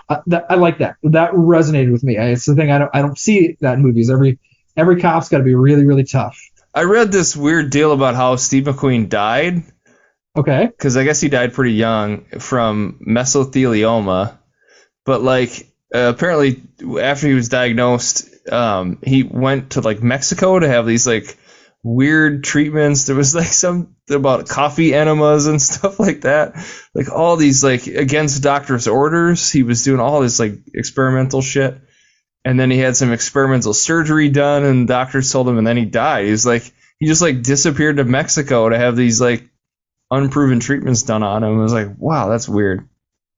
I like that. That resonated with me. It's the thing I don't see that in movies. Every cop's got to be really, really tough. I read this weird deal about how Steve McQueen died. Okay. Because I guess he died pretty young from mesothelioma, but like apparently after he was diagnosed, he went to like Mexico to have these like weird treatments. There was like some about coffee enemas and stuff like that, like all these like against doctor's orders. He was doing all this like experimental shit, and then he had some experimental surgery done, and doctors told him, and then he died. He just like disappeared to Mexico to have these like unproven treatments done on him. I was like, wow, that's weird.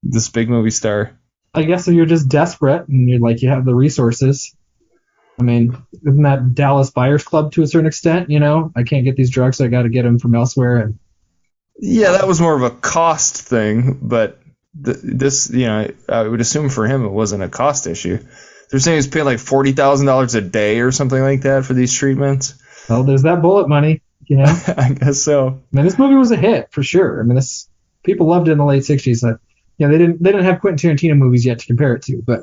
This big movie star. I guess if you're just desperate and you're like, you have the resources. I mean, isn't that Dallas Buyers Club to a certain extent? I can't get these drugs, so I got to get them from elsewhere. And yeah, that was more of a cost thing, but this, I would assume for him it wasn't a cost issue. They're saying he's paying like $40,000 a day or something like that for these treatments. Well, there's that Bullitt money. I guess so. I mean, this movie was a hit for sure. I mean, people loved it in the late '60s. They didn't have Quentin Tarantino movies yet to compare it to, but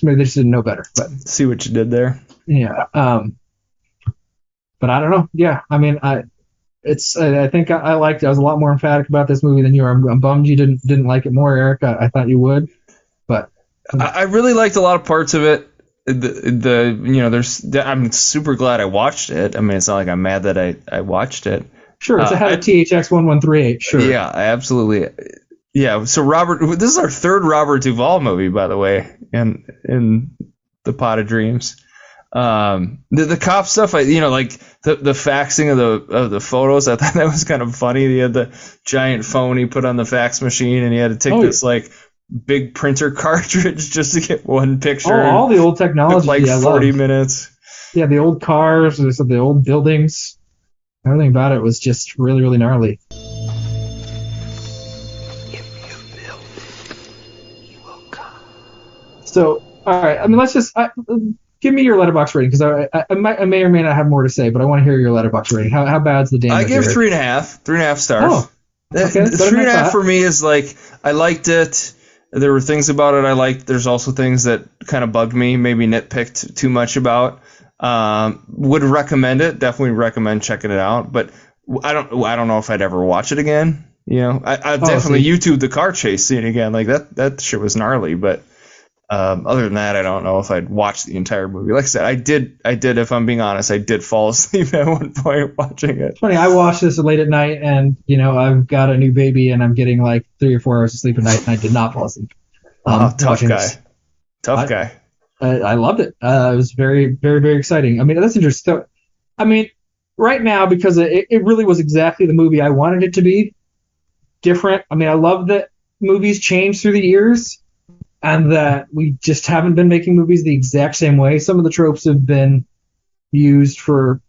maybe they just didn't know better. But see what you did there. Yeah. But I don't know. Yeah. I mean, I think I liked it. I was a lot more emphatic about this movie than you are. I'm bummed you didn't like it more, Eric. I thought you would, but I really liked a lot of parts of it. I'm super glad I watched it. I mean, it's not like I'm mad that I watched it. Sure, it's ahead of THX 1138. Sure. Yeah, absolutely. Yeah. So this is our third Robert Duvall movie, by the way, in the Pot of Dreams. The cop stuff, like the faxing of the photos, I thought that was kind of funny. He had the giant phone he put on the fax machine, and he had to take this like big printer cartridge just to get one picture. Oh, all the old technology. Like 40 minutes. Yeah, the old cars, the old buildings. Everything about it was just really, really gnarly. If you build, you will come. So, all right. I mean, let's just give me your Letterboxd rating, because I may or may not have more to say, but I want to hear your Letterboxd rating. How bad's the damage? I give 3.5 stars. Oh, okay. 3.5 for me is like, I liked it. There were things about it I liked. There's also things that kind of bugged me, maybe nitpicked too much about. Would recommend it. Definitely recommend checking it out. But I don't know if I'd ever watch it again. I definitely YouTube the car chase scene again. Like that shit was gnarly. But other than that, I don't know if I'd watch the entire movie. Like I said, I did. If I'm being honest, I did fall asleep at one point watching it. It's funny. I watched this late at night, and I've got a new baby, and I'm getting like 3 or 4 hours of sleep a night, and I did not fall asleep. Tough guy. Tough guy. I loved it. It was very, very, very exciting. I mean, that's interesting. So, I mean, right now, because it really was exactly the movie I wanted it to be, different. I mean, I love that movies change through the years. and that we just haven't been making movies the exact same way. Some of the tropes have been used for,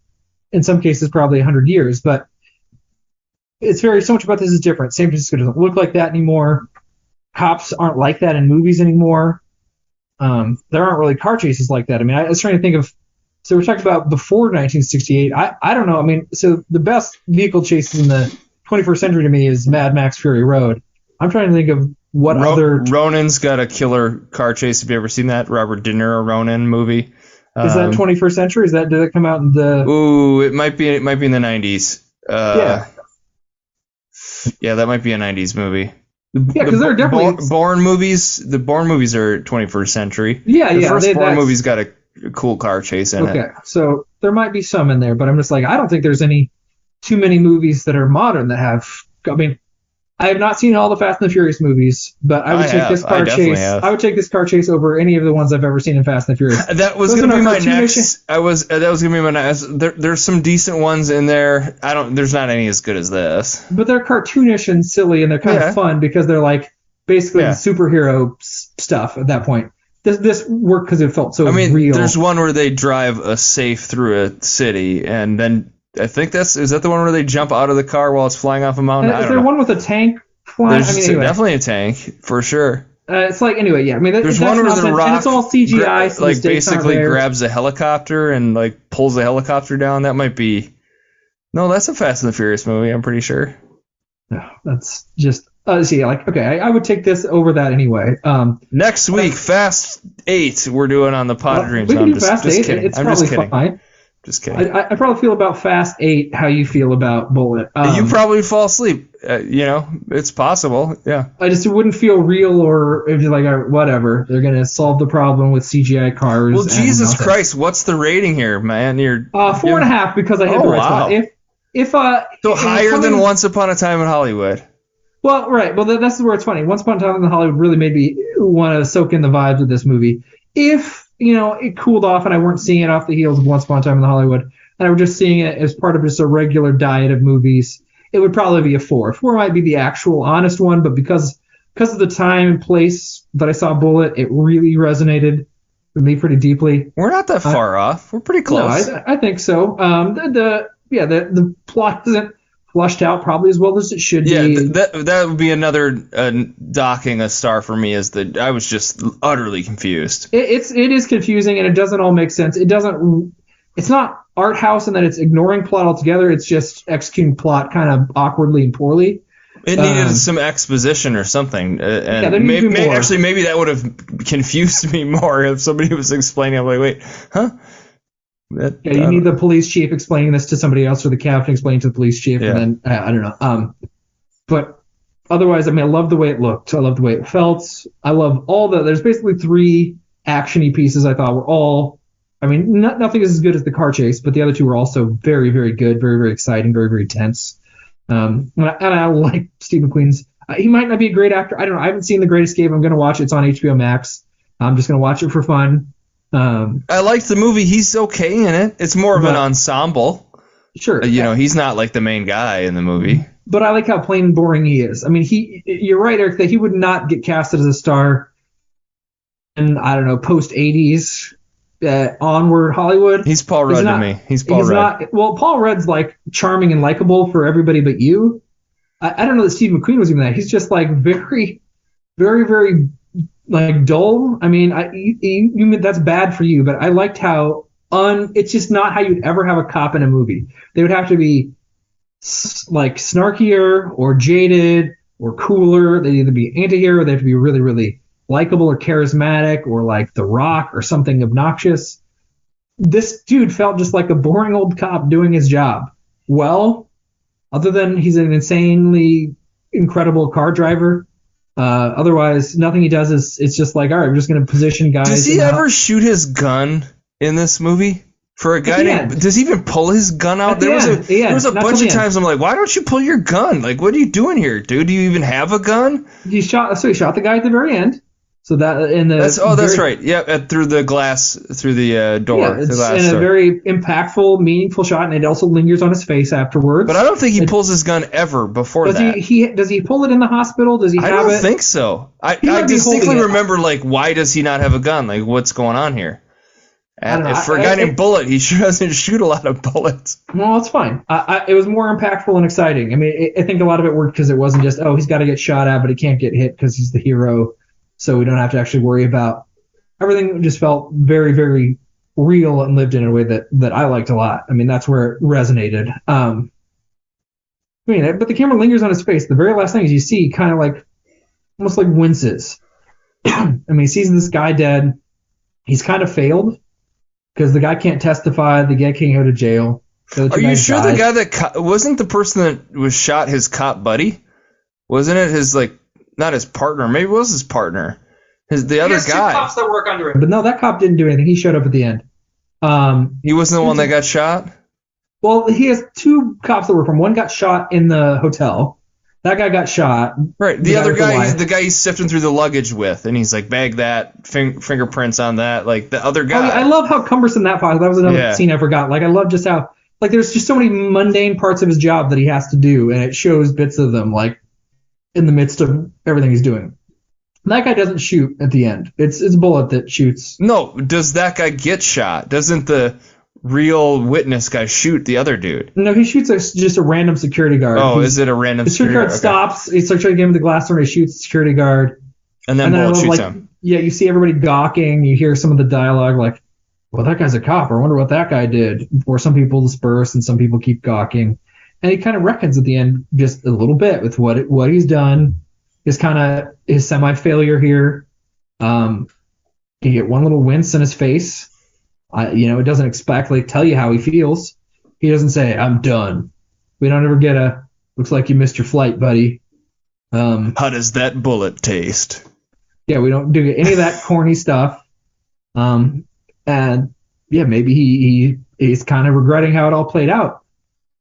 in some cases, probably 100 years, but it's so much about this is different. San Francisco doesn't look like that anymore. Cops aren't like that in movies anymore. There aren't really car chases like that. I mean, I was trying to think of, so we're talking about before 1968. I don't know. I mean, so the best vehicle chases in the 21st century to me is Mad Max Fury Road. I'm trying to think of what other... Ronin's got a killer car chase. Have you ever seen that Robert De Niro Ronin movie? Is that 21st century? Did that come out in the... Ooh, it might be in the 90s. Yeah, that might be a 90s movie. Yeah, because they're definitely... Bourne movies. The Bourne movies are 21st century. Yeah, the first Bourne movie's got a cool car chase in it. Okay, so there might be some in there, but I'm just like, I don't think there's too many movies that are modern that have... I mean, I have not seen all the Fast and the Furious movies, but I would take this car chase. I would take this car chase over any of the ones I've ever seen in Fast and the Furious. That was going to be my next. That was going to be my next. There's some decent ones in there. There's not any as good as this. But they're cartoonish and silly, and they're kind of fun because they're like basically superhero stuff at that point. This worked because it felt so real. There's one where they drive a safe through a city, and then I think is that the one where they jump out of the car while it's flying off a mountain? Is there one with a tank flying? There's definitely a tank for sure. It's like anyway, yeah. I mean, there's one where The Rock, and it's all CGI, so like basically grabs a helicopter and like pulls the helicopter down. That might be. No, that's a Fast and the Furious movie. I'm pretty sure. No, that's just. See, like okay, I would take this over that anyway. Next week, Fast 8, we're doing on the Pod of Dreams. We can do Fast 8. Kidding. It's probably fine. Just kidding. I probably feel about Fast 8 how you feel about Bullitt. You probably fall asleep. It's possible. Yeah. I just wouldn't feel real, or if you're like, whatever. They're going to solve the problem with CGI cars. Well, Jesus Christ, what's the rating here, man? You're 4.5 because I hit the right spot. So higher than Once Upon a Time in Hollywood. Well, right. Well, that's where it's funny. Once Upon a Time in Hollywood really made me want to soak in the vibes of this movie. If it cooled off and I weren't seeing it off the heels of Once Upon a Time in Hollywood, and I were just seeing it as part of just a regular diet of movies, it would probably be a 4. 4 might be the actual honest one, but because of the time and place that I saw Bullitt, it really resonated with me pretty deeply. We're not that far off. We're pretty close. No, I think so. The plot isn't flushed out probably as well as it should be. Yeah, that would be another docking a star for me. I was just utterly confused. It is confusing and it doesn't all make sense. It's not art house in that it's ignoring plot altogether. It's just executing plot kind of awkwardly and poorly. It needed some exposition or something. Maybe that would have confused me more if somebody was explaining. I'm like, wait, huh? You need the police chief explaining this to somebody else, or the captain explaining to the police chief, and then I don't know. But otherwise, I mean, I love the way it looked. I love the way it felt. I love there's basically 3 actiony pieces I thought were all. I mean, nothing is as good as the car chase, but the other 2 were also very, very good, very, very exciting, very, very tense. And I like Steve McQueen's. He might not be a great actor. I don't know. I haven't seen The Great Escape. I'm going to watch it. It's on HBO Max. I'm just going to watch it for fun. I liked the movie. He's okay in it. It's more of an ensemble. Sure. He's not like the main guy in the movie. But I like how plain and boring he is. I mean, you're right, Eric, that he would not get casted as a star in, I don't know, post-80s onward Hollywood. He's Paul Rudd to me. He's Paul Rudd. Paul Rudd's like charming and likable for everybody but you. I don't know that Steve McQueen was even that. He's just like very, very, very like dull. I mean, you that's bad for you, but I liked how it's just not how you'd ever have a cop in a movie. They would have to be like snarkier or jaded or cooler. They'd either be anti-hero, they have to be really, really likable or charismatic or like The Rock or something obnoxious. This dude felt just like a boring old cop doing his job. Well, other than he's an insanely incredible car driver. Otherwise, nothing he does it's just like, all right, we're just going to position guys. Does he ever shoot his gun in this movie? For a guy does he even pull his gun out? There was a bunch of times I'm like, why don't you pull your gun? Like, what are you doing here, dude? Do you even have a gun? He shot the guy at the very end. So that in the that's right. Yeah, through the glass, through the door. Yeah, it's the glass in door. a very impactful, meaningful shot, and it also lingers on his face afterwards. But I don't think he pulls his gun ever before that. Does he pull it in the hospital? Does he have it? I don't think so. I distinctly remember, like, why does he not have a gun? Like, what's going on here? For a guy named Bullitt, he doesn't shoot a lot of bullets. Well, it's fine. It was more impactful and exciting. I mean, I think a lot of it worked because it wasn't just, he's got to get shot at, but he can't get hit because he's the hero, so we don't have to actually worry about. Everything just felt very, very real and lived in a way that I liked a lot. I mean, that's where it resonated. But the camera lingers on his face. The very last thing is you see kind of like, almost like winces. I mean, he sees this guy dead. He's kind of failed. Because the guy can't testify, the guy can't go to jail. Are you sure the guy that wasn't the person that was shot his cop buddy? Wasn't it his, like, not his partner? Maybe it was his partner. The other guy. 2 cops that work under him. But no, that cop didn't do anything. He showed up at the end. He wasn't the one that got shot? Well, he has 2 cops that work for him. One got shot in the hotel. That guy got shot. Right. The other guy, the guy he's sifting through the luggage with, and he's like, bag that, fingerprints on that. Like, the other guy. I love how cumbersome that part. That was another scene I forgot. Like, I love just how, like, there's just so many mundane parts of his job that he has to do, and it shows bits of them, like, in the midst of everything he's doing. And that guy doesn't shoot at the end. It's Bullitt that shoots. No, does that guy get shot? Doesn't the real witness guy shoot the other dude? No, he shoots just a random security guard. Oh, is it a random security guard? The security guard stops. He's like trying to get him the glass door, and he shoots the security guard. And then Bullitt shoots him. Yeah, you see everybody gawking. You hear some of the dialogue like, well, that guy's a cop. I wonder what that guy did. Or some people disperse and some people keep gawking. And he kind of reckons at the end just a little bit with what he's done. His semi-failure here. You get one little wince in his face. It doesn't exactly tell you how he feels. He doesn't say, I'm done. We don't ever get looks like you missed your flight, buddy. How does that bullet taste? Yeah, we don't do any of that corny stuff. And yeah, maybe he's kind of regretting how it all played out.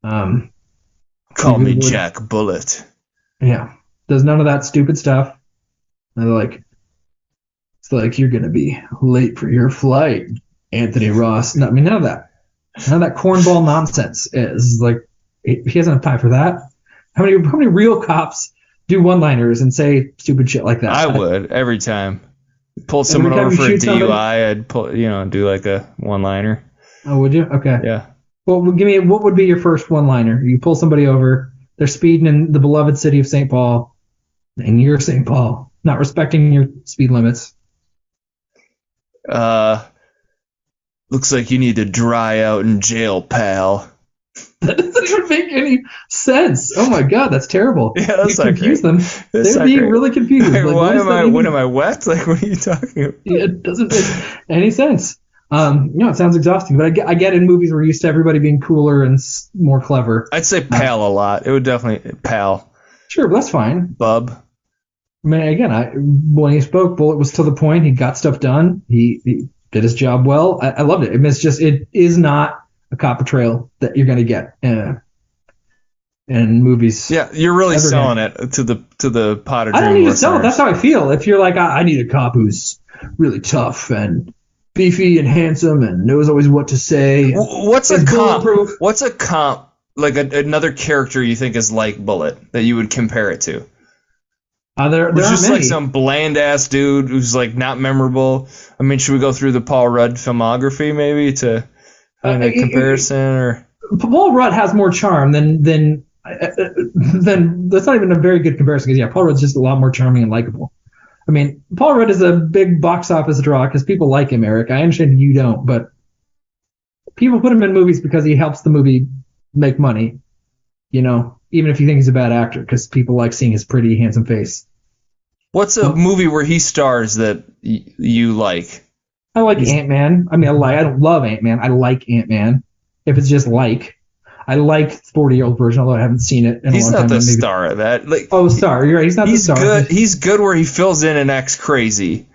Call me Jack Bullitt. Yeah. Does none of that stupid stuff. And it's like you're going to be late for your flight, Anthony Ross. No, I mean, none of that. None of that cornball nonsense. Is like, he doesn't have time for that. How many real cops do one-liners and say stupid shit like that? I would every time. Pull someone over for a DUI, I'd do like a one-liner. Oh, would you? Okay. Yeah. Well, what would be your first one-liner? You pull somebody over, they're speeding in the beloved city of St. Paul, and you're St. Paul, not respecting your speed limits. Looks like you need to dry out in jail, pal. That doesn't even make any sense. Oh my god, that's terrible. Yeah, that's not confuse great. them. They'd be really confused. Like, when am I wet? Like, what are you talking about? Yeah, it doesn't make any sense. It sounds exhausting, but I get in movies we're used to everybody being cooler and more clever. I'd say pal a lot. It would definitely pal. Sure, but that's fine. Bub. I mean, again, when he spoke, Bullitt was to the point. He got stuff done. He did his job well. I loved it. I mean, it is not a cop portrayal that you're going to get in movies. Yeah, you're really selling it to the Pot of Dream I don't need to listeners. sell it. That's how I feel. If you're like, I need a cop who's really tough and beefy and handsome and knows always what to say. What's a comp? What's a comp, like another character you think is like Bullitt that you would compare it to? There just many. Like some bland ass dude who's like not memorable. I mean, should we go through the Paul Rudd filmography maybe to find a comparison? Or Paul Rudd has more charm than that's not even a very good comparison because Paul Rudd's just a lot more charming and likable. I mean, Paul Rudd is a big box office draw because people like him, Eric. I understand you don't, but people put him in movies because he helps the movie make money. Even if you think he's a bad actor, because people like seeing his pretty, handsome face. What's a movie where he stars that you like? I like Ant-Man. I mean, I don't love Ant-Man. I like Ant-Man. If it's just like. I like the 40-year-old version, although I haven't seen it in a long time. He's not the star of that. Star. You're right. He's not the star. Good. He's good where he fills in and acts crazy.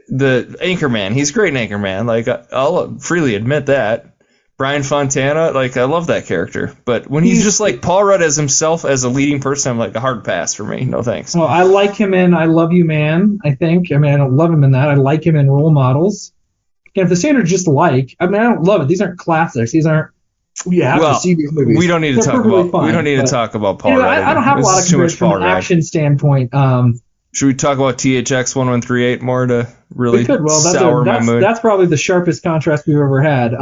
The Anchorman. He's great in Anchorman. Like, I'll freely admit that. Brian Fontana, like I love that character, but when he's just like Paul Rudd as himself as a leading person, I'm like a hard pass for me. No thanks. Well, I like him in I Love You Man, I think. I mean, I don't love him in that. I like him in Role Models. And if the standard's just like, I mean, I don't love it. These aren't classics. These aren't. You have to see these movies. We don't need to talk about. We don't need to talk about Paul Rudd. I don't have a lot of comparison from an action standpoint. Should we talk about THX 1138 more to really sour my mood? That's probably the sharpest contrast we've ever had.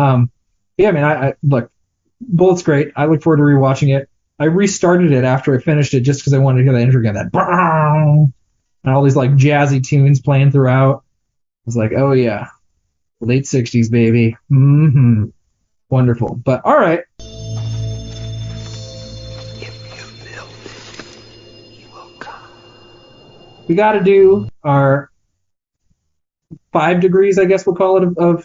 Yeah, I mean, I look, Bullitt's great. I look forward to rewatching it. I restarted it after I finished it just because I wanted to hear that intro again, that and all these like jazzy tunes playing throughout. I was like, oh yeah, late 60s, baby. Mm-hmm. Wonderful. But all right. If you build it, you will come. We got to do our 5 degrees, I guess we'll call it, of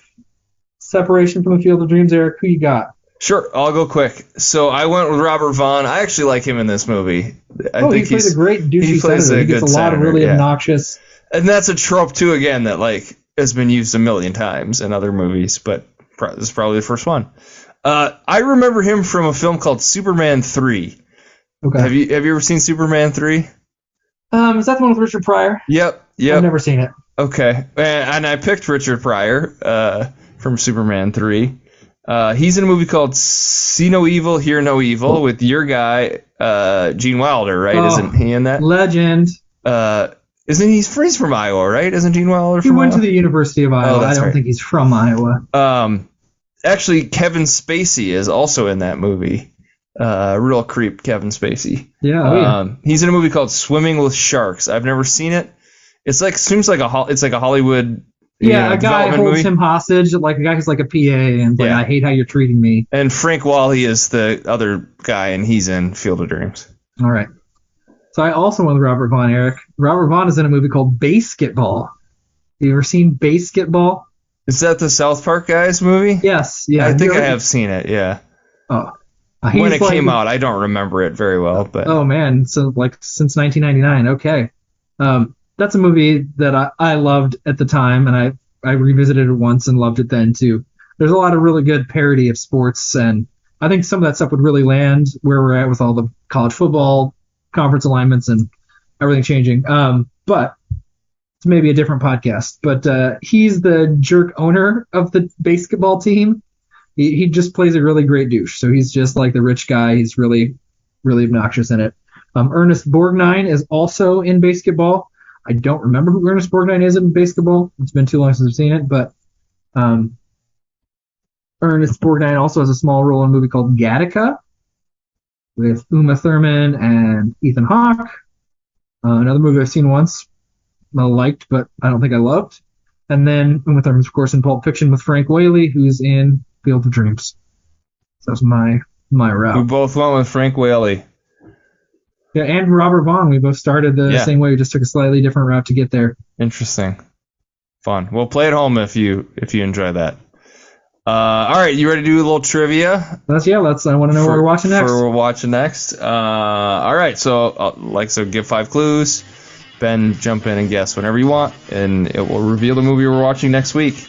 separation from the Field of Dreams. Eric, who you got? Sure, I'll go quick. So I went with Robert Vaughn. I actually like him in this movie. I think he plays a great douchey senator. He gets a lot of really obnoxious. And that's a trope too, again, that like has been used a million times in other movies, but this is probably the first one. I remember him from a film called Superman 3. Okay. Have you ever seen Superman 3? Is that the one with Richard Pryor? Yep. I've never seen it. Okay. And I picked Richard Pryor from Superman 3. He's in a movie called See No Evil, Hear No Evil with your guy, Gene Wilder, right? Isn't he in that? Legend. Isn't he's from Iowa, right? Isn't Gene Wilder from Iowa? He went to the University of Iowa. I don't think he's from Iowa. Actually, Kevin Spacey is also in that movie. Real creep, Kevin Spacey. Yeah. He's in a movie called Swimming with Sharks. I've never seen it. It's like a Hollywood. Yeah, a guy holds him hostage, like a guy who's like a PA, and like, I hate how you're treating me. And Frank Whaley is the other guy, and he's in Field of Dreams. All right. So I also went with Robert Vaughn, Eric. Robert Vaughn is in a movie called Basketball. Have you ever seen Basketball? Is that the South Park guys movie? Yes. Yeah. I think I have seen it. Yeah. Oh. When it came out, I don't remember it very well, but. Oh man, so like since 1999. Okay. That's a movie that I loved at the time, and I revisited it once and loved it then too. There's a lot of really good parody of sports, and I think some of that stuff would really land where we're at with all the college football conference alignments and everything changing. But it's maybe a different podcast. But he's the jerk owner of the basketball team. He just plays a really great douche. So he's just like the rich guy. He's really, really obnoxious in it. Ernest Borgnine is also in Basketball. I don't remember who Ernest Borgnine is in Basketball. It's been too long since I've seen it, but Ernest Borgnine also has a small role in a movie called Gattaca with Uma Thurman and Ethan Hawke. Another movie I've seen once, I liked, but I don't think I loved. And then Uma Thurman's, of course, in Pulp Fiction with Frank Whaley, who's in Field of Dreams. So that's my route. We both went with Frank Whaley. Yeah, and Robert Vaughn. We both started the same way. We just took a slightly different route to get there. Interesting. Fun. Well, play at home if you enjoy that. All right, you ready to do a little trivia? I want to know what we're watching next. All right, so give 5 clues. Ben, jump in and guess whenever you want, and it will reveal the movie we're watching next week.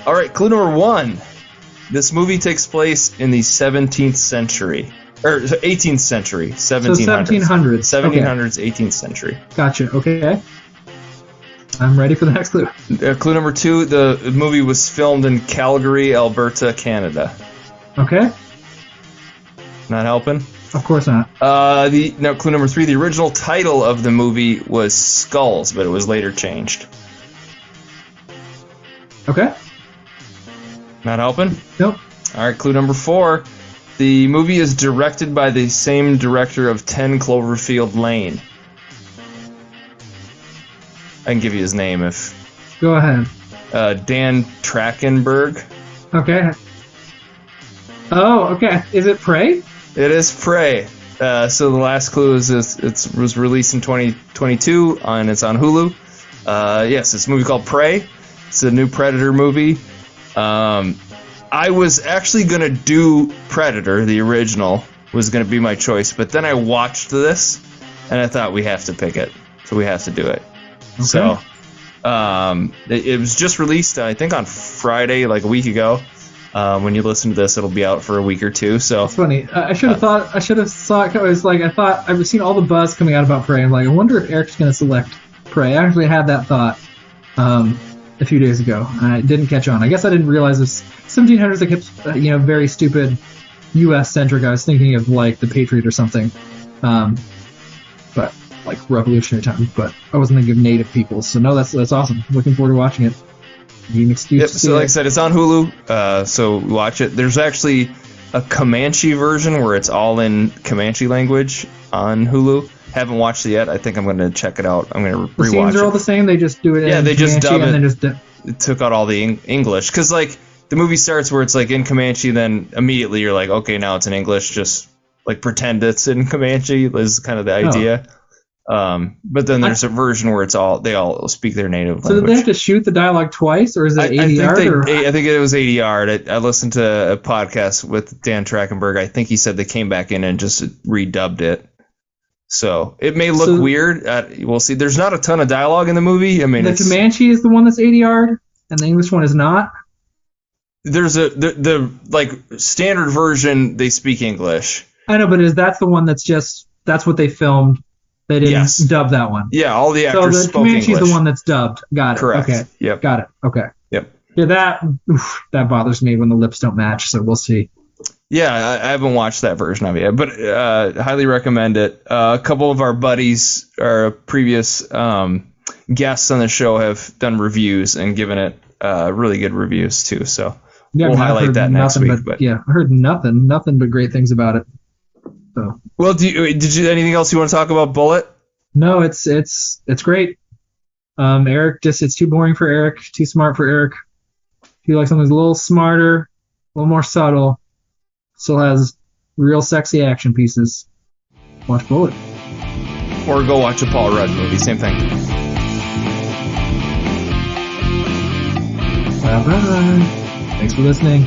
All right, clue number 1. This movie takes place in the 17th century. Or 18th century, 1700s. So 1700s. 1700s, okay. 18th century. Gotcha, okay. I'm ready for the next clue. Clue number 2, the movie was filmed in Calgary, Alberta, Canada. Okay. Not helping? Of course not. Clue number 3, the original title of the movie was Skulls, but it was later changed. Okay. Not helping? Nope. All right, clue number 4. The movie is directed by the same director of 10 Cloverfield Lane. I can give you his name if... Go ahead. Dan Trachtenberg. Okay. Oh, okay. Is it Prey? It is Prey. So the last clue is it was released in 2022, and it's on Hulu. Yes, it's a movie called Prey. It's a new Predator movie. I was actually going to do Predator, the original, was going to be my choice, but then I watched this, and I thought we have to pick it, so we have to do it. Okay. So, it was just released, I think, on Friday, like a week ago, When you listen to this, it'll be out for a week or two. So it's funny. I should have thought. I should have saw it. I was like, I thought I've seen all the buzz coming out about Prey. I'm like, I wonder if Eric's going to select Prey. I actually had that thought a few days ago. I didn't catch on. I guess I didn't realize it was 1700s. I kept, very stupid U.S. centric. I was thinking of like The Patriot or something, but like revolutionary times. But I wasn't thinking of native peoples. So no, that's awesome. Looking forward to watching it. So like I said, it's on Hulu, so watch it. There's actually a Comanche version where it's all in Comanche language on Hulu. Haven't watched it yet. I think I'm going to check it out. I'm going to rewatch it. The scenes are all the same. They just do it in they Comanche just dub and it. then It took out all the English. Because like the movie starts where it's like in Comanche, then immediately you're like, okay, now it's in English. Just like pretend it's in Comanche is kind of the idea. But then there's a version where they all speak their native language. So did they have to shoot the dialogue twice, or is it ADR? I think it was ADR. I listened to a podcast with Dan Trachtenberg. I think he said they came back in and just redubbed it. So it may look weird. We'll see. There's not a ton of dialogue in the movie. I mean, the Comanche is the one that's ADR'd, and the English one is not. There's the like standard version. They speak English. I know, but that's the one that's what they filmed. They didn't dub that one. Yeah, all the actors spoke English. So the Comanche's the one that's dubbed. Got it. Correct. Okay. Yep. Got it. Okay. Yep. Yeah, that bothers me when the lips don't match. So we'll see. Yeah, I haven't watched that version of it yet, but highly recommend it. A couple of our buddies, our previous guests on the show, have done reviews and given it really good reviews too. So we'll highlight that next week. But I heard nothing but great things about it. So. Well, did you anything else you want to talk about Bullitt? No, it's great. Eric, it's too boring for Eric, too smart for Eric. If you like something that's a little smarter, a little more subtle, still has real sexy action pieces, watch Bullitt. Or go watch a Paul Rudd movie, same thing. Bye-bye. Thanks for listening.